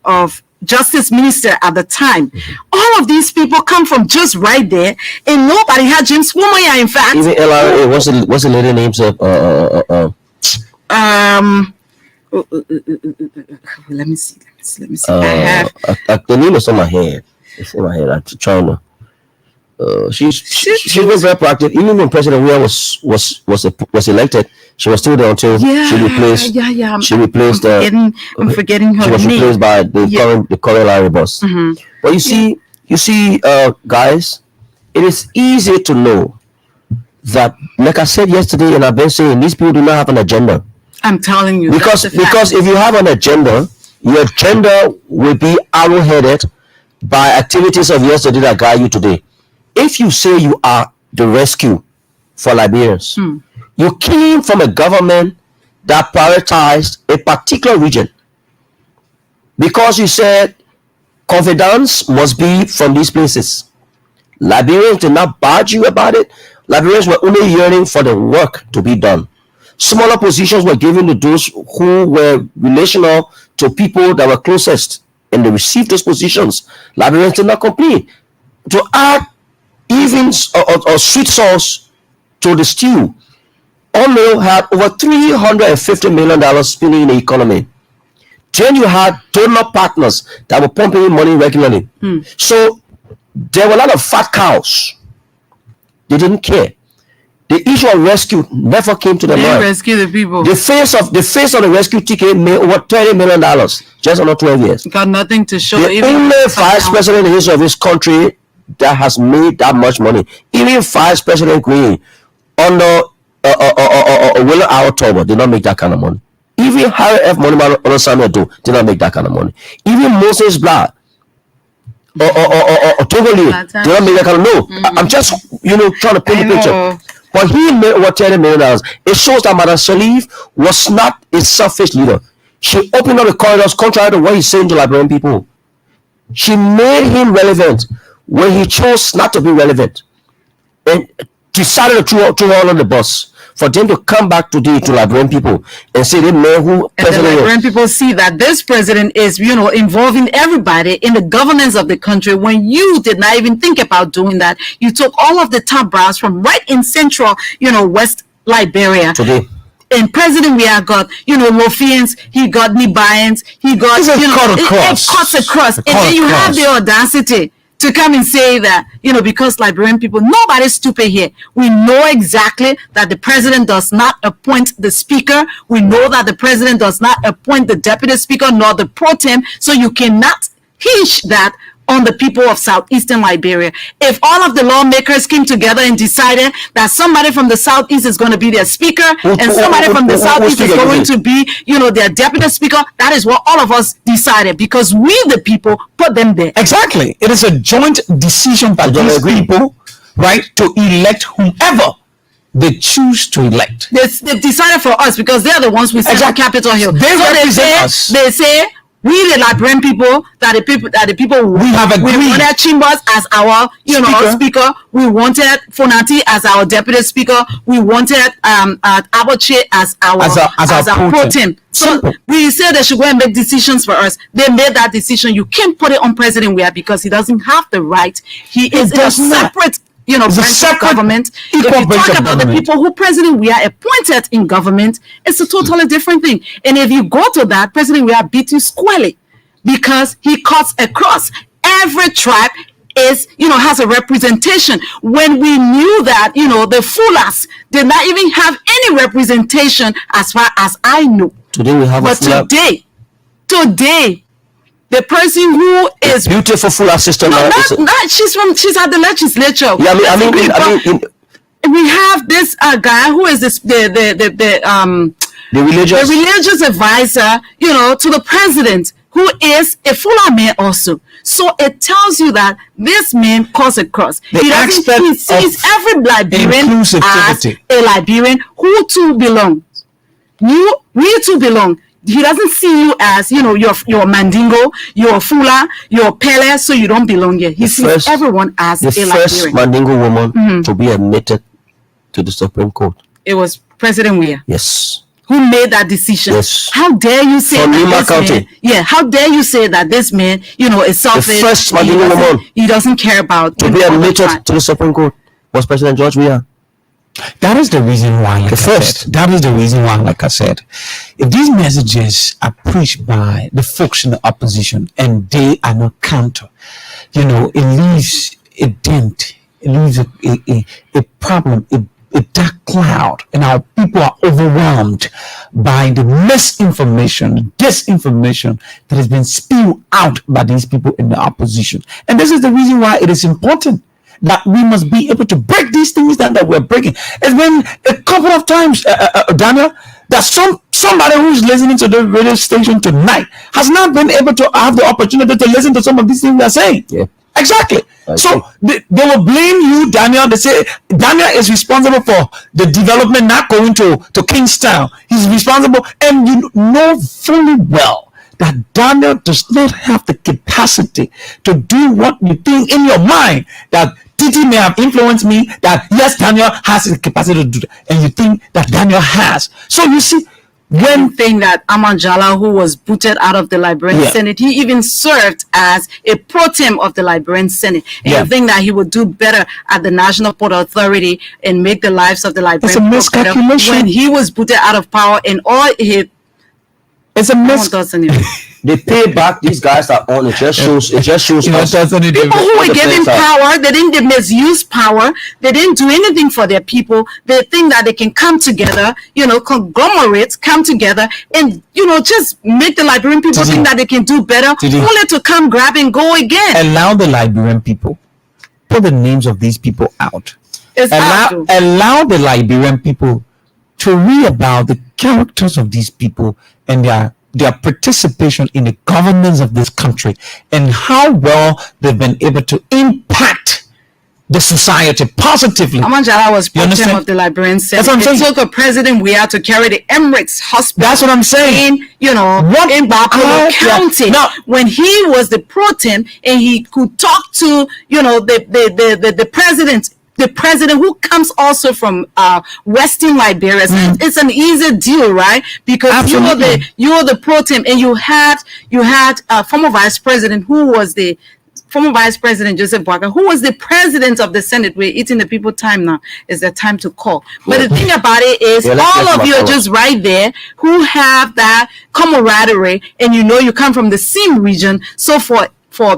of Justice Minister at the time. All of these people come from just right there, and nobody had James Womoya, in fact. even LRA, what's the lady names of Let me see. I have the name is on my head. It's in my head. I'm trying to. She's been very proactive. Even when President Weah was elected, she was still there until she replaced. She replaced. I'm forgetting her She was name. replaced by the current Larry boss. But you see, guys, it is easy to know that, like I said yesterday, and I've been saying, these people do not have an agenda. I'm telling you, Because if you have an agenda, your agenda will be arrow-headed by activities of yesterday that guide you today. If you say you are the rescue for Liberians, you came from a government that prioritized a particular region because you said confidence must be from these places. Liberians did not badge you about it. Liberians were only yearning for the work to be done. Smaller positions were given to those who were relational to people that were closest, and they received those positions. Liberians did not complain. To add even or sweet sauce to the stew, Ono had over $350 million spending in the economy. Then you had donor partners that were pumping in money regularly. So there were a lot of fat cows. They didn't care. The issue of rescue never came to the mind. Rescue the people. The face of the rescue ticket made over $30 million just under 12 years. Got nothing to show. The only vice president in the history of this country that has made that much money, even Vice President Green under Willow Hour Toba did not make that kind of money. Even Harry F. Moneyman under Samuel Doe did not make that kind of money. Even Moses Blatt or Togoli did not make that kind of money. No, I'm just trying to paint the picture. But he made over $30 million. It shows that Madam Salif was not a selfish leader. She opened up the corridors contrary to what he's saying to Liberian people. She made him relevant when he chose not to be relevant, and decided to throw all on the bus for them to come back today to Liberian people and say they know who president is. Liberian people see that this president is, involving everybody in the governance of the country. When you did not even think about doing that, you took all of the top brass from right in central, West Liberia. Today. And President Weah got, Lofians, he got Nibayans, he got, it cuts across. And then you have the audacity to come and say that, because Liberian people, nobody's stupid here. We know exactly that the president does not appoint the speaker. We know that the president does not appoint the deputy speaker nor the pro tem. So you cannot hinge that on the people of southeastern Liberia. If all of the lawmakers came together and decided that somebody from the southeast is going to be their speaker and somebody from the southeast is going to be, their deputy speaker, that is what all of us decided because we, the people, put them there. Exactly. It is a joint decision by these people, right, to elect whomever they choose to elect. They've decided for us because they're the ones we send to Capitol Hill. They represent us. They say, we the Liberian people, that the people we have agreed. We wanted Chimbas as our speaker. We wanted Fonati as our deputy speaker. We wanted Aboche as our pro tem. So we said they should go and make decisions for us. They made that decision. You can't put it on President Weah because he doesn't have the right. He is a separate branch of government. If you talk about the people who President Weah appointed in government, it's a totally different thing. And if you go to that, President Weah beat you squarely because he cuts across every tribe is, has a representation. When we knew that, the Fullers did not even have any representation as far as I know. Today we have but today, the person who is beautiful Fuller sister. No, she's at the legislature. Yeah, I mean, we have this guy who is the religious advisor, to the president, who is a Fuller man also. So it tells you that this man calls a cross. He sees every Liberian as a Liberian who too belongs. We too belong. He doesn't see you as, you're Mandingo, you're Fuller, you're Pele, so you don't belong here. He sees everyone as a Liberian. The first Mandingo woman to be admitted to the Supreme Court. It was President Weah. Yes. Who made that decision? Yes. How dare you say From that this County. Man? Yeah. How dare you say that this man, is selfish? The first Mandingo woman he doesn't care about to be admitted to the Supreme Court was President George Weah. That is the reason why, that is the reason why, like I said, if these messages are preached by the folks in the opposition and they are not counter, it leaves a dent, it leaves a problem, a dark cloud, and our people are overwhelmed by the misinformation, disinformation that has been spewed out by these people in the opposition. And this is the reason why it is important that we must be able to break these things down that we're breaking. It's been a couple of times, Daniel, that somebody who's listening to the radio station tonight has not been able to have the opportunity to listen to some of these things we're saying. Yeah. Exactly. So they will blame you, Daniel. They say Daniel is responsible for the development not going to Kingstown. He's responsible, and you know fully well that Daniel does not have the capacity to do what you think in your mind that Titi may have influenced me, that yes, Daniel has the capacity to do that, and you think that Daniel has. So you see, one thing that Amanjala, who was booted out of the Liberian Senate, he even served as a pro tem of the Liberian Senate. And you think that he would do better at the National Port Authority and make the lives of the Liberian people better when he was booted out of power and all his. It's a miscalculation. They pay back these guys that on. It just shows. People who were given power, they misuse power. They didn't do anything for their people. They think that they can come together, conglomerates come together, and just make the Liberian people think that they can do better, only to come grab and go again. Allow the Liberian people, put the names of these people out. Allow the Liberian people to read about the characters of these people and their participation in the governance of this country and how well they've been able to impact the society positively. Amanjala was president of the Liberian Senate. That's what I'm saying. It took a president we had to carry the Emirates Hospital. That's what I'm saying. In Bapolo County. Now, when he was the pro tem and he could talk to the president. The president who comes also from Western Liberia. It's an easy deal, right? Because you were the pro tem, and you had former vice president who was the former vice president Joseph Boakai, who was the president of the Senate. We're eating the people time now. It's the time to call. But the thing about it is, all of you are just right there who have that camaraderie, and you come from the same region. So for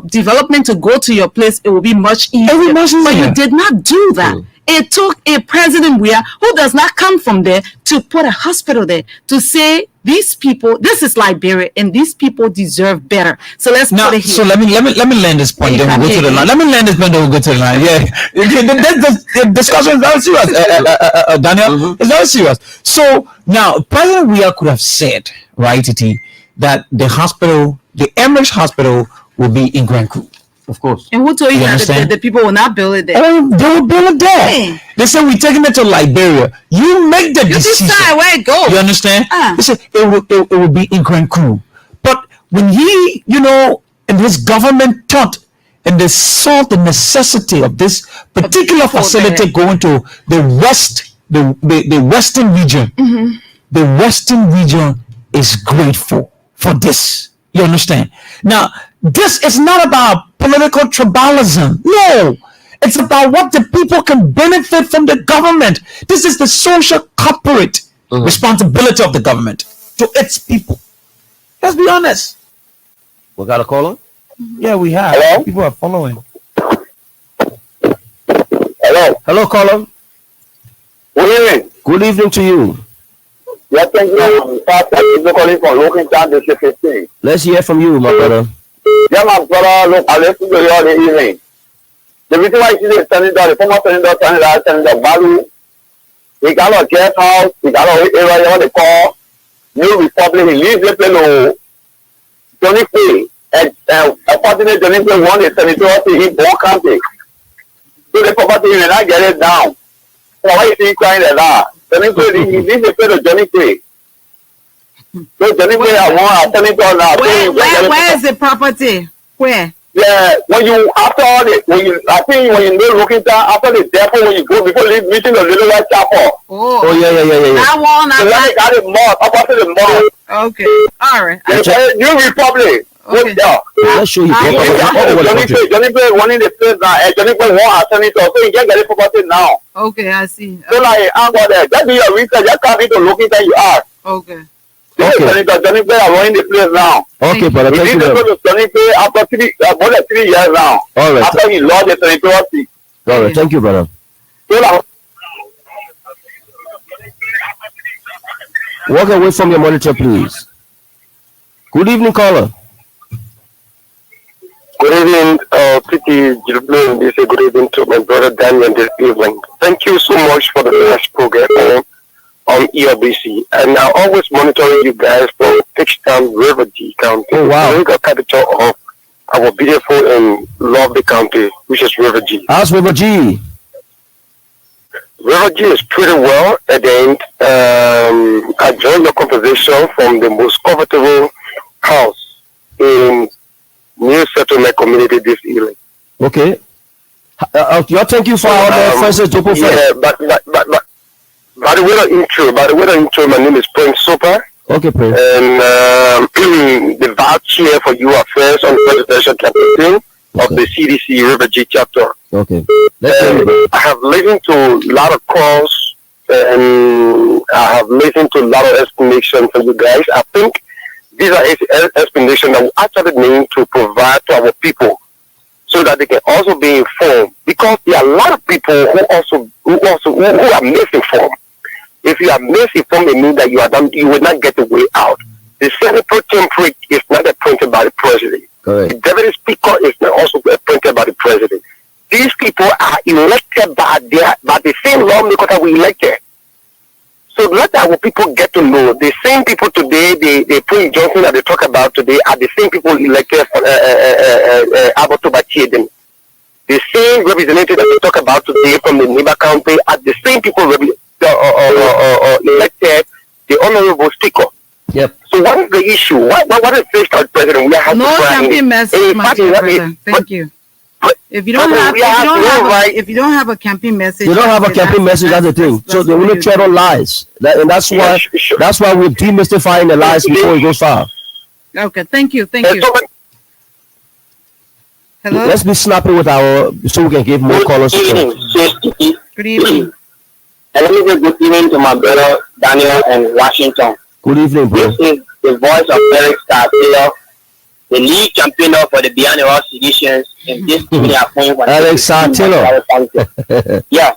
development to go to your place, it will be much easier. But you did not do that. It took a president who does not come from there to put a hospital there, to say these people, this is Liberia, and these people deserve better. So let's put it here. So let me land this point. Then we'll go to the line. Let me land this point. Then we'll go to the line. Yeah, the discussion is very serious, Daniel. It's very serious. So now, President Weah could have said, right, Titi, that the hospital, the Emirates Hospital, will be in Grand Coup. Of course. And who told you that the people will not build it there? They will build it there. They said we're taking it to Liberia. You make the decision. You decide where it goes. You understand? They said it will be in Grand Coup. But when he, and his government thought and they saw the necessity of this particular facility going to the Western region, the Western region is grateful for this. You understand? Now, this is not about political tribalism. No. It's about what the people can benefit from the government. This is the social corporate responsibility of the government to its people. Let's be honest. We got a caller? Yeah, we have. Hello? People are following. Hello. Hello, caller. Good evening. Good evening to you. Yeah, thank you. I'm calling for looking down the 15. Let's hear from you, my brother. Yeah, my brother, look, I listen to you all the evening. The reason why you see the senator, the former senator, Balu, he cannot get house, he cannot area, what they call New Republic, he leaves the fellow, Johnny Pay, and unfortunately, Johnny Pay won the senator in Ball County. So the property, he did not get it down. So why is he crying like that? Johnny Pay, he leaves the fellow, Johnny Pay. So Johnny Pay, I want a senator now. Where is the property? Where? Yeah, when you after all the I think when you know looking down after the depot when you go before meeting the little white chapel. Oh yeah. That one. So let me got the mall up after the mall. Okay. All right. New Republic. Okay. Let's show you. Johnny Play one in the place now. Johnny Play one senator, so you can't get the property now. Okay, I see. So like I'm going there. Just do your research. Just come into looking that you are. Okay. Okay. Johnny Play are running the place now. Okay, brother. Thank you. Johnny Play after more than 3 years now. All right. After he lost the senator. All right. Thank you, brother. So Walk away from your monitor, please. Good evening, caller. good evening, Pretty Gilbert. This is good evening to my brother Daniel this evening. Thank you so much for the last program on ERBC. And I always monitor you guys from Fitchtown, River G County. Oh, wow. The legal capital of our beautiful and lovely county, which is River G. How's River G? River G is pretty well. And then I joined the conversation from the most comfortable house in New Settlement Community this evening. Okay. Thank you for our Francis Jopo. Yeah, but by the way the intro, my name is Prince Soper. Okay, Prince. And the vice chair for you affairs on the presidential campaign of the CDC River G chapter. Okay. I have listened to a lot of calls and I have listened to a lot of explanations from you guys. I think these are explanations that we actually need to provide to our people so that they can also be informed, because there are a lot of people who are misinformed. If you are misinformed, it means that you will not get the way out. The Senate template is not appointed by the president. Correct. The deputy speaker is not also appointed by the president. These people are elected by the same lawmaker that we elected. So let our people get to know the same people today, the Prince Johnson that they talk about today are the same people elected for Abotoba Chieden. The same representative that they talk about today from the neighbor county are the same people elected the honorable speaker. Yep. So what is the issue? What is the president? We have no campaign message, my dear brother. Thank you. If you don't have a campaign message, you don't have a campaign message. That's the thing. So they will tread on lies, and that's why we're demystifying the lies before it goes far. Okay, thank you. Hello. Let's be snappy with so we can give more callers. Good evening. And let me say good evening to my brother Daniel in Washington. Good evening, bro. This is the voice of Eric Startaylor, the lead campaigner for the Beyond the Rock Seditions in this appointment. Eric Startaylor. Yeah.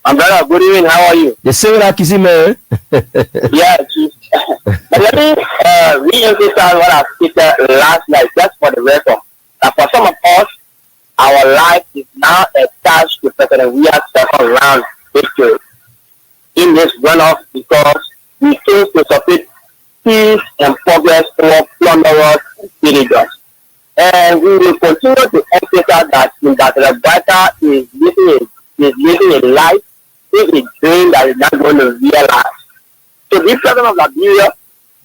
My brother, good evening. How are you? The same like is man. Yeah. But let me re-emphasize what I stated last night, just for the record. That for some of us, our life is now attached to President Weah's second round victory in this runoff, because we came to support peace and progress for plunderers and villagers. And we will continue to emphasize that Rebecca is living a life, is a dream that is not going to realize. So this president of Liberia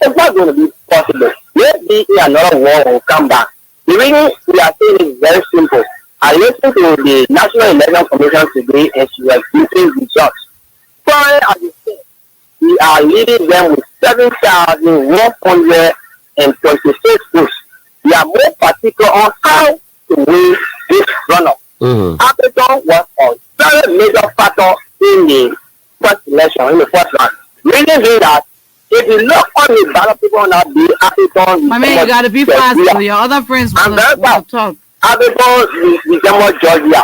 is not going to be possible. Maybe another war will come back. The reason we are saying is very simple. I listened to the National Election Commission today and she was giving results. Currently, as you say, we are leading them with 7,126 votes. We are more particular on how to win this runoff. Africa was a very major factor in the first election, in the first round. Meaning that if you look on the ballot people on that day, Africa... My man, you got to be fast so your other friends will talk. Africa, December, Georgia.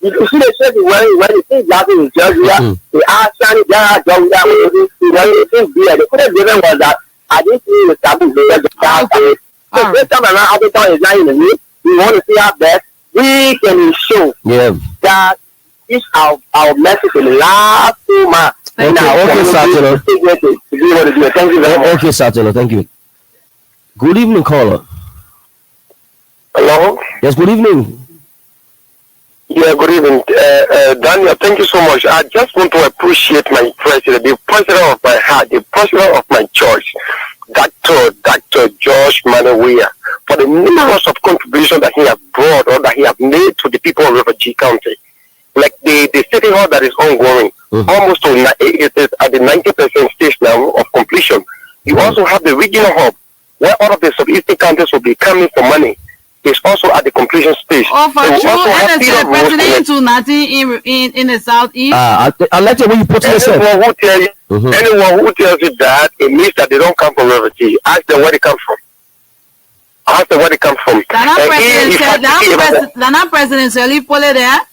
You see the same when the thing happened in Georgia, they asked Sunny Dara Georgia, they couldn't give was that I didn't see the taboo because of that. So this time around, every time is not in the news, we want to see our best. We can show that is our message in the last 2 months. Okay, Satchelo. Thank you very much. Okay, Satchelo, thank you. Good evening, caller. Hello? Yes, good evening. Yeah, good evening. Daniel, thank you so much. I just want to appreciate my president, the president of my heart, the president of my church, Dr. Josh Manawia, for the numerous of contributions that he has brought or that he has made to the people of River G County. Like the city hall that is ongoing, almost it is at the 90% stage now of completion. You also have the regional hub, where all of the southeastern counties will be coming for money. It's also at the completion stage. Oh, for sure. And the president to nothing in the southeast. I'll let you when you put yourself. Anyone who tells you that, it means that they don't come from River G. Ask them where they come from. Ask them where they come from. They're not president, so leave Pole there.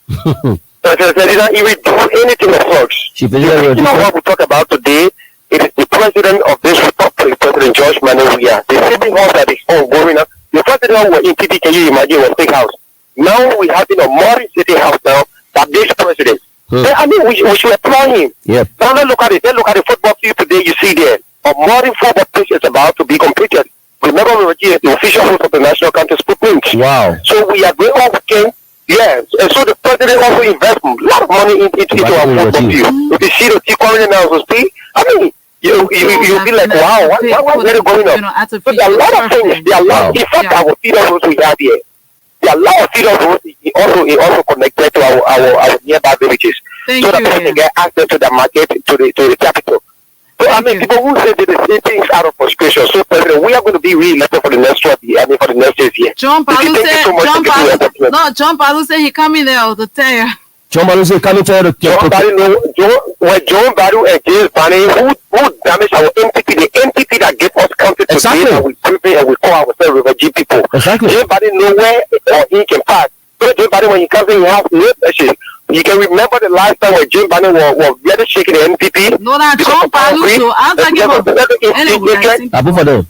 They don't even do anything of such. You know what we talk about today? It is the president of this republic, President George Manawia. The city hall that is ongoing now. The president was in TT, can you imagine, was big house. Now we have a modern city house now that this president. I mean, we should applaud him. Now look at it. Then look at the football field today. You see there a modern football pitch is about to be completed. Remember, we were the official host of the national county footprint. Wow! So we are going all weekend. Yes, and so the president also invests a lot of money into our football field. If you see the T-Corner now, I mean. You'll be like, wow, why are they going up? So there are a lot of things. There are a lot. In fact, our feeder roads we have here. There are a lot of feeder roads also connected to our nearby villages, so that people can get access to the market, to the capital. So I mean, people who say that they say things out of frustration. So President, we are going to be really elected for the next year. I mean, for the next year. John Palu said he coming there to tell you. John Baru said coming to the John Baru and James Barney who damaged our entity, the entity that gave us county today, and we prepare and we call ourselves River G people. Exactly. James Barney nowhere or he can pass. So James Barney, when he comes in, he has no pressure. You can remember the last time when James Barney was really shaking the NPP. No, that John Palu. So I'm talking about Abu for them.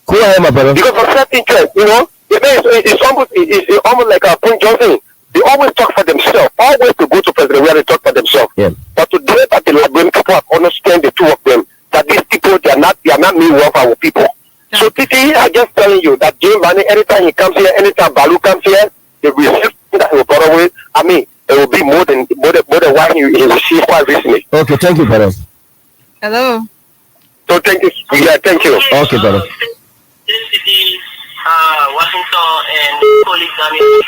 Go ahead, my brother. Because of self-interest, you know, it's almost like a Point Johnson. They always talk for themselves. Always to go to President where they talk for themselves. But today, that the Liberian people have understand the two of them. That these people they are not meanwhile our people. So Titi, I just telling you that Jim Barney, anytime he comes here, anytime Balu comes here, the resistance that he will brought away. I mean, it will be more than what he received quite recently. Okay, thank you, brother. Hello. So thank you. Yeah, thank you. Okay, brother. Washington and colleagues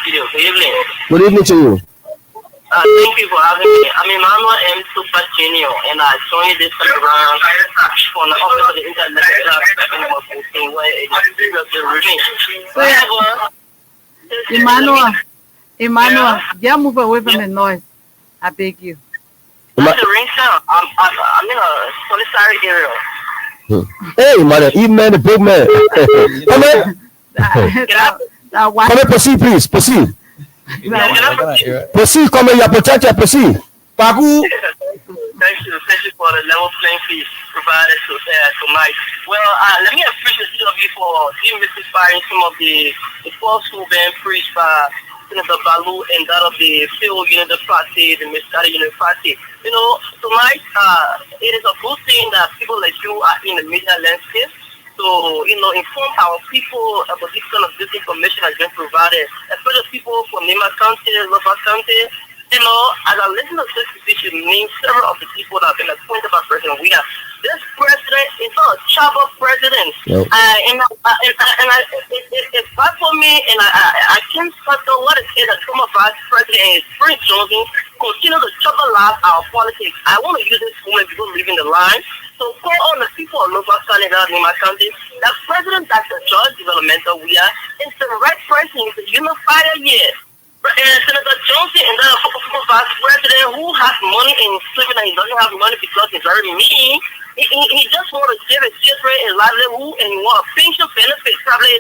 studio. Good evening. Good evening to you. Thank you for having me. I'm Emmanuel M. Super Junior, and I joined this time around from the office of the International Spectrum of Hosting, where it is seriously remains. Emmanuel, yeah, move away from the noise. I beg you. That's the ring sound. I'm in a solitary area. Hey, man, you man, the big man. Come on. Come on, proceed, please. Proceed. Proceed, come on, you protect your proceed. Pagu. Thank you for the level playing field provided tonight. Well, let me appreciate the of you for demystifying some of the falsehood being preached by Senator Balu and that of the field unit party, the Mr. Unit Party. You know, tonight it is a good thing that people like you are in the media landscape. So, you know, inform our people about this kind of disinformation has been provided, especially people from Nima County, Lofa County. You know, as I listen to this decision, name several of the people that have been appointed by President Weah. This president is not a chopper president. Yep. It's bad for me, and I can't settle what it is that some of our president and Prince Johnson continue to chopper live our politics. I want to use this moment before leaving the line. So call on the people of Nova County, Nima County, that President Dr. George Developmental Weah is the right person to unify the year. Senator Johnson and the vice president who has money and sleeping and he doesn't have money because he's very mean. He just want to give a different livelihood and want a pension benefit. Probably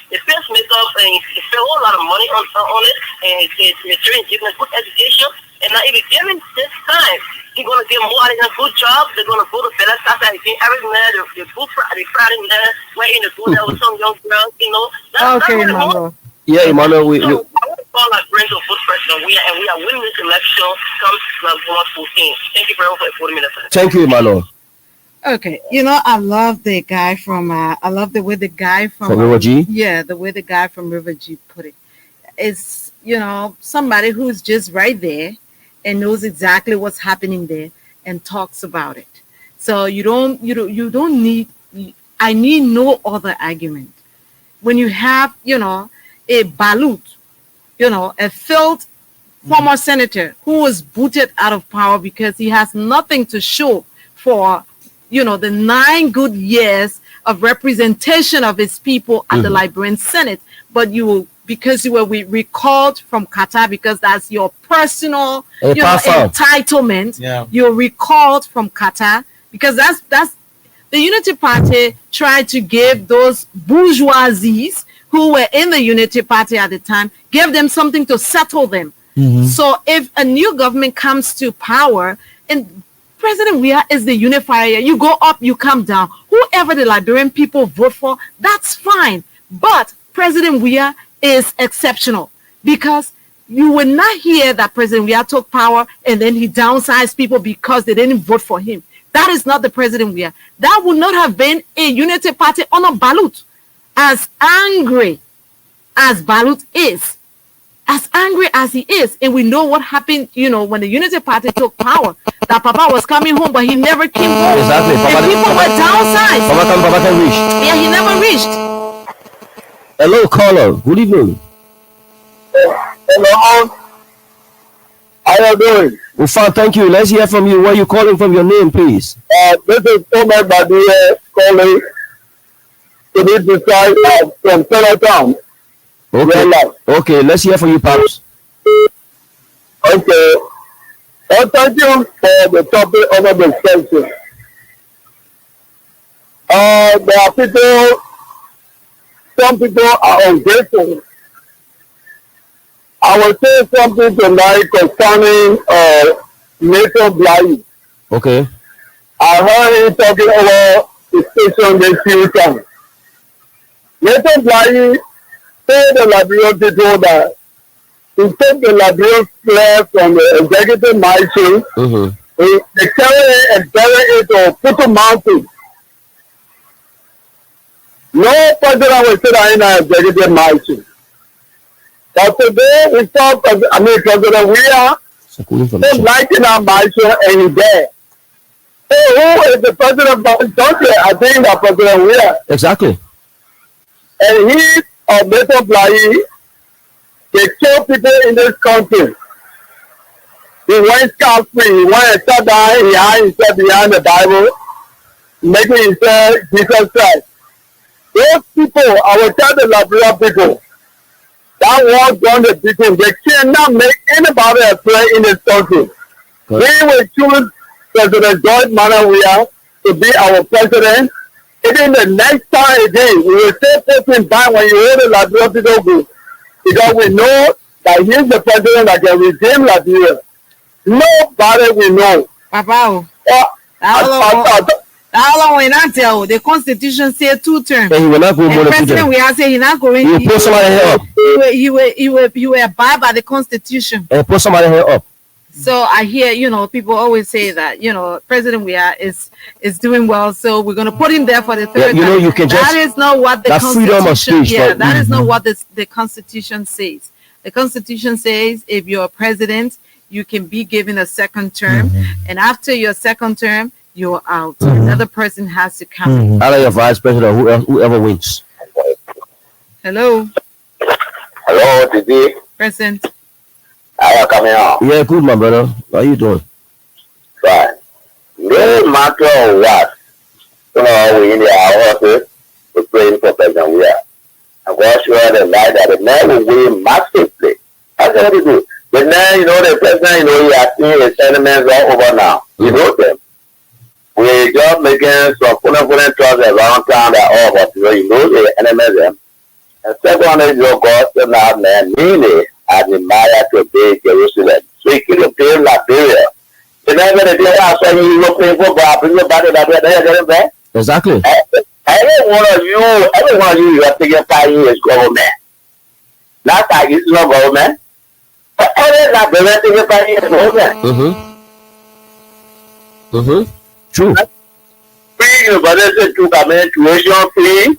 the first makeup and he spend a whole lot of money on it, and it's giving a good education. And now if you give him this time, he's gonna get more in a good job. They're gonna go to better stuff. I think every man the Friday man waiting to go there with some young girls, you know. That's what it wants. Yeah, Emmanuel, I want to call our Brent a good president. We are winning this election comes 2014. Thank you very much for 40 minutes. thank you, Emmanuel. Okay, I love the guy from. I love the way the guy from River G? Yeah, the way the guy from River G put it. It's somebody who's just right there and knows exactly what's happening there and talks about it. So you don't need. I need no other argument. When you have a balut, a failed former senator who was booted out of power because he has nothing to show for the 9 good years of representation of his people at the Liberian Senate, but because you were recalled from Qatar because that's your personal entitlement. Yeah. You're recalled from Qatar because that's the Unity Party tried to give those bourgeoisies who were in the Unity Party at the time, give them something to settle them. So if a new government comes to power and President Weah is the unifier, you go up, you come down. Whoever the Liberian people vote for, that's fine. But President Weah is exceptional because you will not hear that President Weah took power and then he downsized people because they didn't vote for him. That is not the President Weah. That would not have been a Unity Party on a balut. As angry as Balut is, as angry as he is, and we know what happened, when the Unity Party took power, that Papa was coming home, but he never came home. Exactly. And people were downsized. Papa can reach. Yeah, he never reached. Hello, caller. Good evening. Hello. How are you doing? Well, fine, thank you. Let's hear from you. Where are you calling from? Your name, please. This is Thomas Badia calling to be precise from Chinatown. Okay, let's hear from you, Pops. Okay. Well, thank you for the topic of the discussion. There are people, some people are ungrateful. I will say something tonight concerning Nathan Bly. Okay. I heard him talking about the station this few times. Nathan Bly told the Liberian people that he took the Liberian flag from the executive mansion, they carry it and bury it on Putu Mountain. No president will sit down in an executive mansion. But today we saw President Weah so lighting our mansion and he's there. So who is the president of the country? I think that President Weah. Exactly. And he or Nathan Bly, they kill people in this country. He went scot-free. He went and sat down, he hid himself behind the Bible, making himself Jesus Christ. Those people, I will tell the Liberian people, that was done the people. They cannot make anybody a play in this country. We will choose President George Manuel Weah to be our president. Even the next time again, we will say put him back when you hear the Liberian people go. Because we know that he is the president that can redeem Liberia. Nobody will know. Papa, how long will not tell? The Constitution says 2 terms. And he will not go more than 2 terms. President Weah say he's not going. He will put somebody here up. He will abide by the Constitution. And put somebody here up. So I hear, people always say that, President Weah is doing well, so we're going to put him there for the 3rd time. You can that is not what the Constitution. That is not what the Constitution says. The Constitution says if you're a president, you can be given a 2nd term, and after your 2nd term, you're out. Another person has to come. Either your vice president or whoever wins. Hello. Hello, Didi. Present. How are coming out? Yeah, good, my brother. How you doing? Fine. No matter what, we in the office, we're praying for President Weah. I'm quite sure the night that the man will win massively. That's what he do. But now, the president, he has seen his sentiments all over now. You know them. We they just making some putting trust around town that all of us, you know, the NMSM. And second is your God, so now, man, really, I admire to be Jerusalem. So you can pay Liberia. The never the day I saw you looking for Bob in your body that there. Exactly. Every one of you, you are taking 5 years government. Last time it's not government. But every Liberia taking 5 years government. True. Free university to come in tuition free.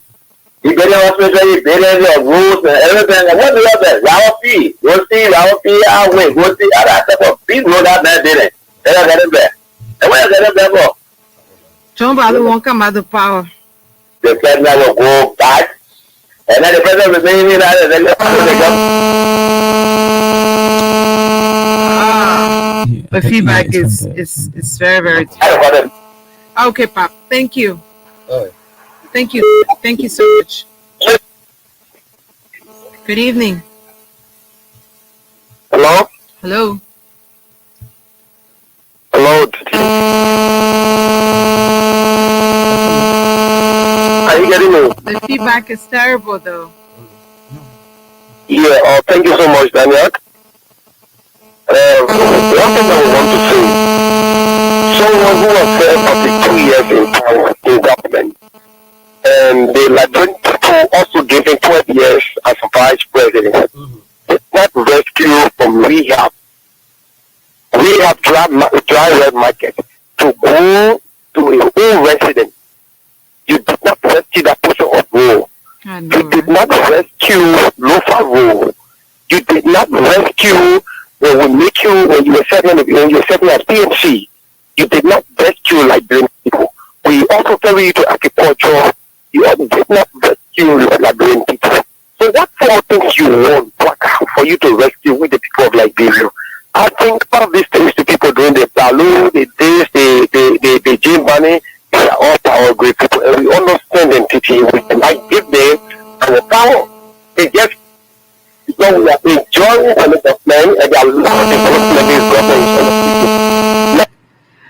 You get your hospital, you pay your rules and everything. And what do you have? Our fee. Go see our fee our way. Go see other type of people that man did it. They are getting there. And where are they getting there for? Somebody won't come out of power. The president will go back. And then the president will say, The feedback is very, very. Okay, Pop. Thank you. Thank you so much. Good evening. Hello? Hello. Hello? Are you getting me? The feedback is terrible, though. Yeah, thank you so much, Daniel. One thing I want to say, someone who was there 42 years in power in government, and the Liberian people also given 12 years as vice president, did not rescue from rehab dry red market to go to a whole resident. You did not rescue that person of rule. You did not rescue local rule. You did not rescue when you were serving as PMC. You did not rescue Liberian people. We also carry you to agriculture. You did not rescue Liberian people. So what kind of things you want for you to rescue with the people of Liberia? I think all of these things the people doing the Palu, the this, the Jim Bunny, they are all power great people, and we understand them teaching. We can give them and the power. They just we are enjoying a lot of men and they are loving development in government.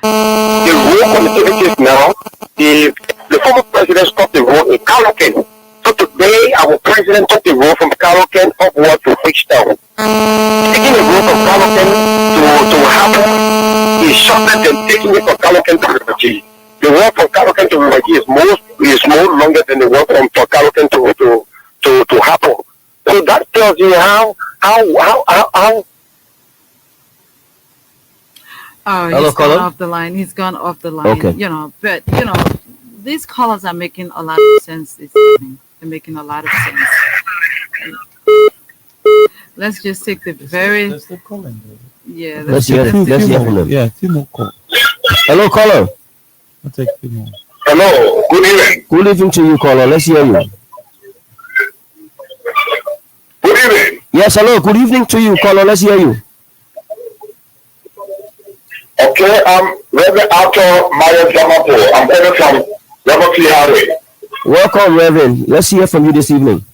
The rural connectivities now, the former president stopped the road in Calocan. So today, our president took the road from Calocan upward to Fishtown. Taking the road from Calocan to Harbour is shorter than taking it from Calocan to Rivergy. The road from Calocan to Rivergy is more longer than the road from Calocan to Harbour. So that tells you how. Oh, he's gone off the line. He's gone off the line. Okay. But these callers are making a lot of sense this evening. They're making a lot of sense. Let's just take the very. Let's hear from them. Yeah, few more call. Hello, caller. I'll take few more. Hello, good evening. Good evening to you, caller. Let's hear you. Good evening. Yes, hello. Good evening to you, caller. Let's hear you. Okay, I'm Reverend Arthur Mario Jamapo. I'm calling from Robert Highway. Welcome, Reverend. Let's hear from you this evening.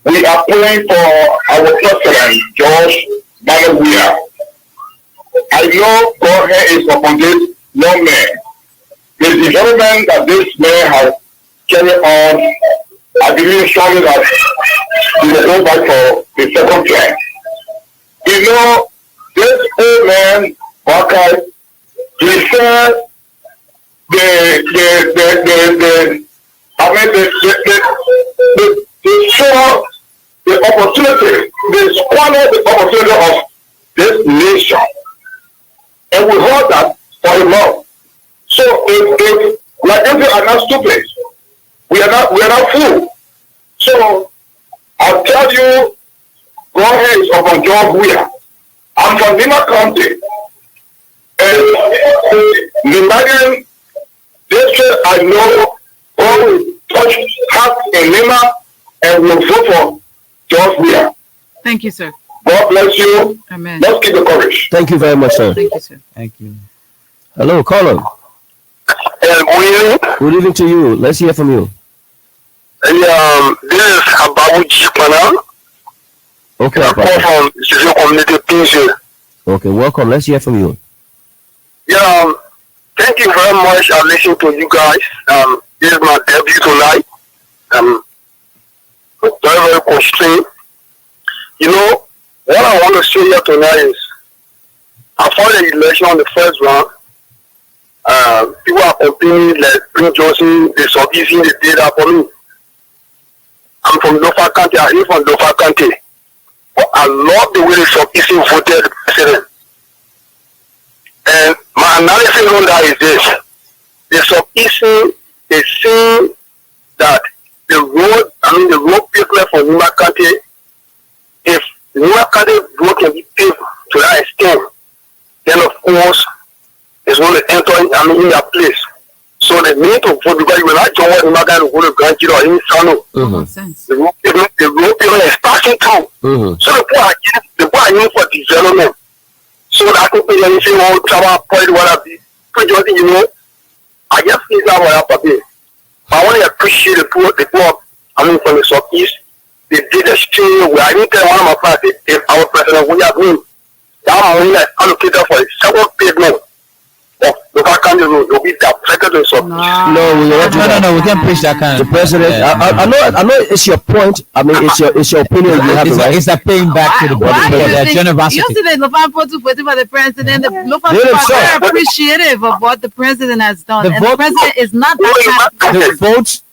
We are praying for our president, George Malawia. I know God is upon this young man. The development that this man has carried on, I believe strongly that he will go back for the second term. You know, this old man, okay, he said the opportunity, they squander the opportunity of this nation. And we heard that for a long. So if like if we are not stupid, we are not fool. So I'll tell you, God is upon George Weir. I'm from Lima County. And the Nigerian district I know all will touch heart in Lima and will vote for George Weir. Thank you, sir. God bless you. Amen. Let's keep the courage. Thank you very much, sir. Thank you, sir. Thank you. Hello, caller. Good evening to you. Let's hear from you. This is Ababu Chipana. Okay, I call from Community Pinche. Okay, welcome. Let's hear from you. Yeah, Thank you very much. I listened to you guys. This is my debut tonight. Very, very constrained. You know, what I want to say here tonight is, I fought the election on the first round. People are complaining that Prince Johnson, they subusing the data for me. I'm from Lofa County. I live from Lofa County. But I love the way the subusing voted the president. And my analysis on that is this. The subusing is saying that the road people for Nima County, if Nima County road can be paved to that extent, then of course it's going to enter in that place. So they need to vote because you will not join Nima County to go to Grand Giro or any Sano. The road people is passing through. So the poor are used for development. So that could be anything on travel point whatever. You know, I just feel that what I want to appreciate the poor from the Southeast. They did extremely well. I didn't tell one of my friends if our president would have been that money that allocated for several pavement of the County road will be directed to the Southeast. No, we can't preach that kind. The president, I know it's your point. I mean, it's your opinion. You have right? It's a paying back to the body for their generosity. Yesterday, Lofa voted for the president. The Lofa people are very appreciative of what the president has done. The president is not that kind.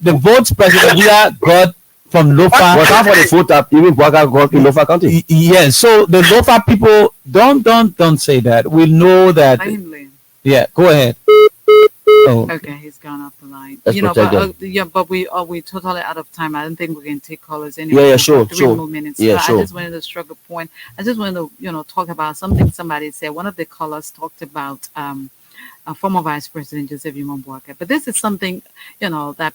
The votes president here got from Lofa. Was half of the vote that even Bwaga got in Lofa County. Yes, so the Lofa people don't say that. We know that. Yeah, go ahead. Oh. Okay, he's gone off the line. Let's but we're totally out of time. I don't think we can take callers anyway. Yeah, sure, 3 more minutes. Yeah, so sure. I just wanted to strike a point. I just wanted to, talk about something somebody said. One of the callers talked about former Vice President Joseph Boakai. But this is something, that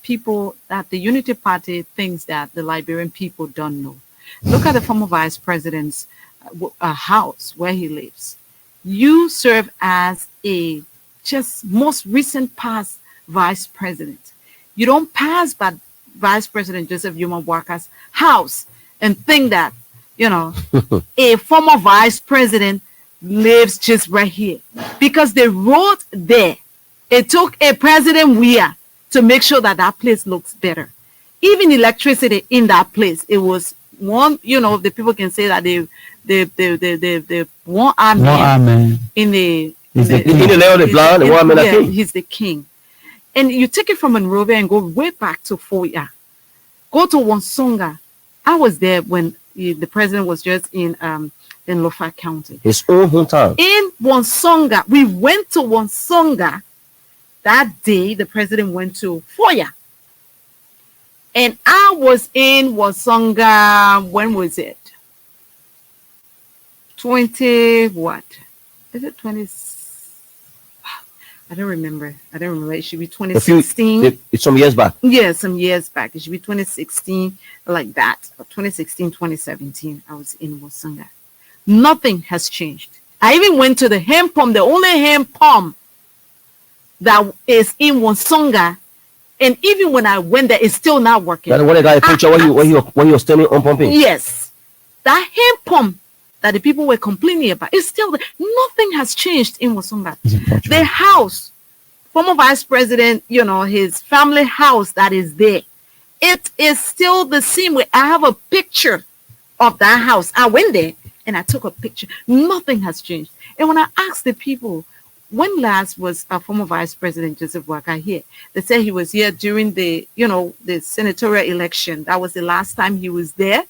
the Unity Party thinks that the Liberian people don't know. Look at the former Vice President's house where he lives. You serve as a just most recent past Vice President. You don't pass by Vice President Joseph Boakai's house and think that, a former Vice President lives just right here. Because the road there, it took a President Weah to make sure that place looks better. Even electricity in that place, it was one, the people can say that they one army in the He's the king. And you take it from Monrovia and go way back to Foya. Go to Wonsonga. I was there when the president was just in Lofa County. His own hometown. In Wonsonga. We went to Wonsonga. That day, the president went to Foya. And I was in Wonsonga, when was it? 20 what? Is it 20? I don't remember. It should be 2016. It's some years back. Yeah, some years back. It should be 2016, like that. Or 2016, 2017. I was in Wonsonga. Nothing has changed. I even went to the hand pump, the only hand pump that is in Wonsonga. And even when I went there, it's still not working. That one guy picture when you were standing on pumping. Yes. That hand pump that the people were complaining about is still there. Nothing has changed in Wonsonga. The house, former Vice President, his family house that is there, it is still the same way. I have a picture of that house. I went there and I took a picture. Nothing has changed. And when I asked the people, when last was a former Vice President Joseph Boakai here? They said he was here during the senatorial election. That was the last time he was there.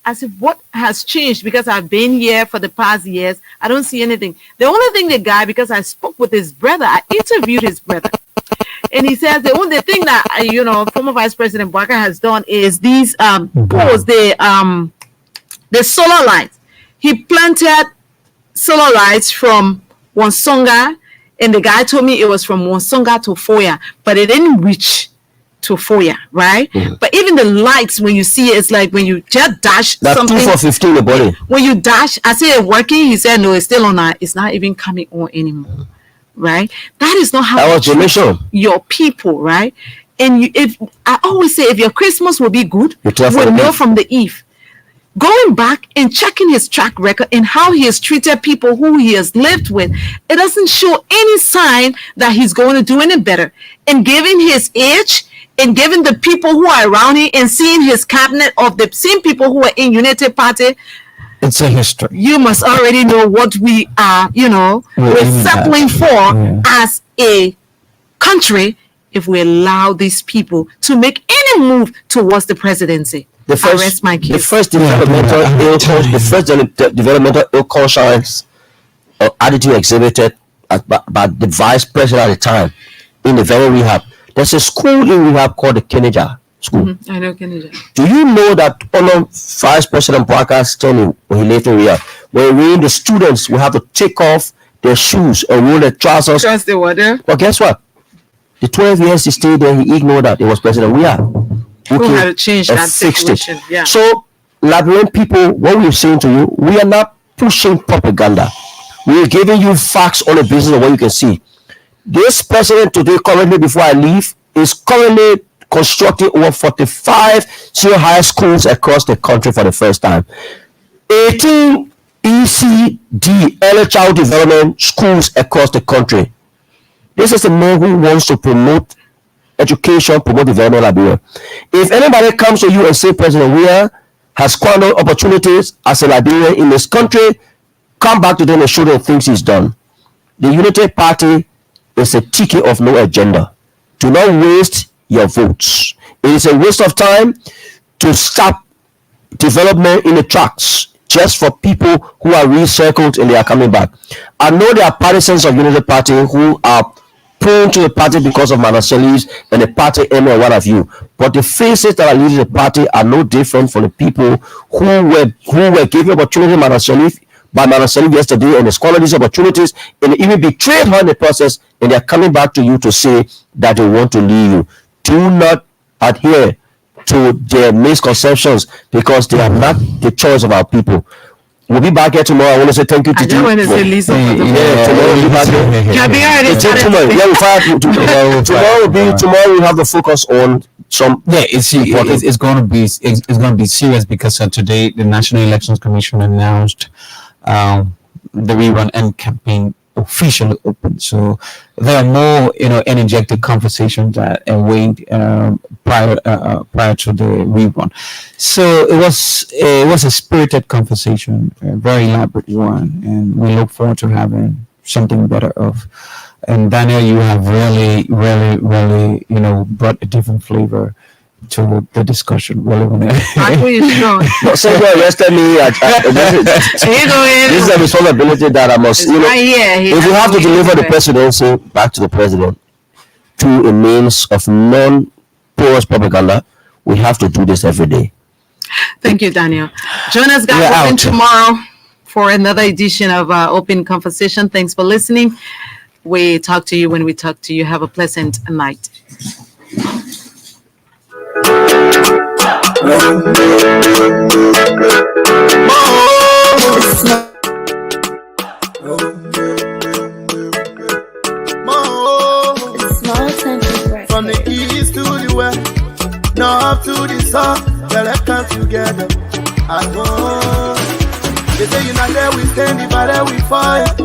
I said, what has changed? Because I've been here for the past years. I don't see anything. The only thing the guy, because I spoke with his brother, I interviewed his brother. And he says the only thing that, former Vice President Boakai has done is these poles, the solar lights. He planted solar lights from Wonsonga, and the guy told me it was from Wonsonga to Foya, but it didn't reach to Foya, right? But even the lights, when you see it, it's like when you just dash something. That's 2 for 15 the body. When you dash, I say it working. He said no, it's still on. It's not even coming on anymore, right? That is not how that was donation. Your people, right? And if I always say, if your Christmas will be good, we'll know from the eve. going back and checking his track record and how he has treated people who he has lived with, it doesn't show any sign that he's going to do any better. And given his age, and given the people who are around him, and seeing his cabinet of the same people who are in Unity Party, it's a history. You must already know what we are, we're settling for as a country if we allow these people to make any move towards the presidency. The first developmental ill conscience attitude exhibited by the vice president at the time in the very rehab. There's a school in rehab called the Kennedy School. Mm-hmm. I know Kennedy. Do you know that under Vice President Boaka's tenure, when he left in rehab, when the students will have to take off their shoes and roll their trousers? Because they were there. But guess what? The 12 years he stayed there, he ignored that it was President Weah who had to change that situation. Yeah. So, Liberian people, what we're saying to you, we are not pushing propaganda. We are giving you facts on the basis of what you can see. This president today, currently, before I leave, is currently constructing over 45 senior high schools across the country for the first time. 18 ECD, early child development schools across the country. This is a man who wants to promote education, promote development in Liberia. If anybody comes to you and say President Weah has squandered opportunities as a Liberian in this country, come back to them and show them things he's done. The Unity Party is a ticket of no agenda. Do not waste your votes. It is a waste of time to stop development in the tracks just for people who are recircled and they are coming back. I know there are partisans of Unity Party who are prone to the party because of Manasseh and the party aim or what have you. But the faces that are leading the party are no different from the people who were given opportunity by Manasseh yesterday and they squandered these opportunities and even betrayed her in the process, and they're coming back to you to say that they want to leave you. Do not adhere to their misconceptions because they are not the choice of our people. We'll be back here tomorrow. I want to say thank you to you. Tomorrow we'll be back here. Tomorrow we'll have the focus on some. Yeah, it's going to be serious because today the National Elections Commission announced the rerun and campaign officially open. So there are more interjected conversations that await prior to the rerun. So it was a spirited conversation, a very elaborate one, and we look forward to having something better of. And Daniel, you have really brought a different flavor to the discussion. So arrested me. This is a responsibility that I must. If you have to deliver the presidency back to the president through a means of non-porous propaganda, we have to do this every day. Thank you, Daniel. Join us guys tomorrow for another edition of Open Conversation. Thanks for listening. We talk to you when we talk to you. Have a pleasant night. From the east to the west, north to the south, let's come together as one. They say united we stand, divided we fight.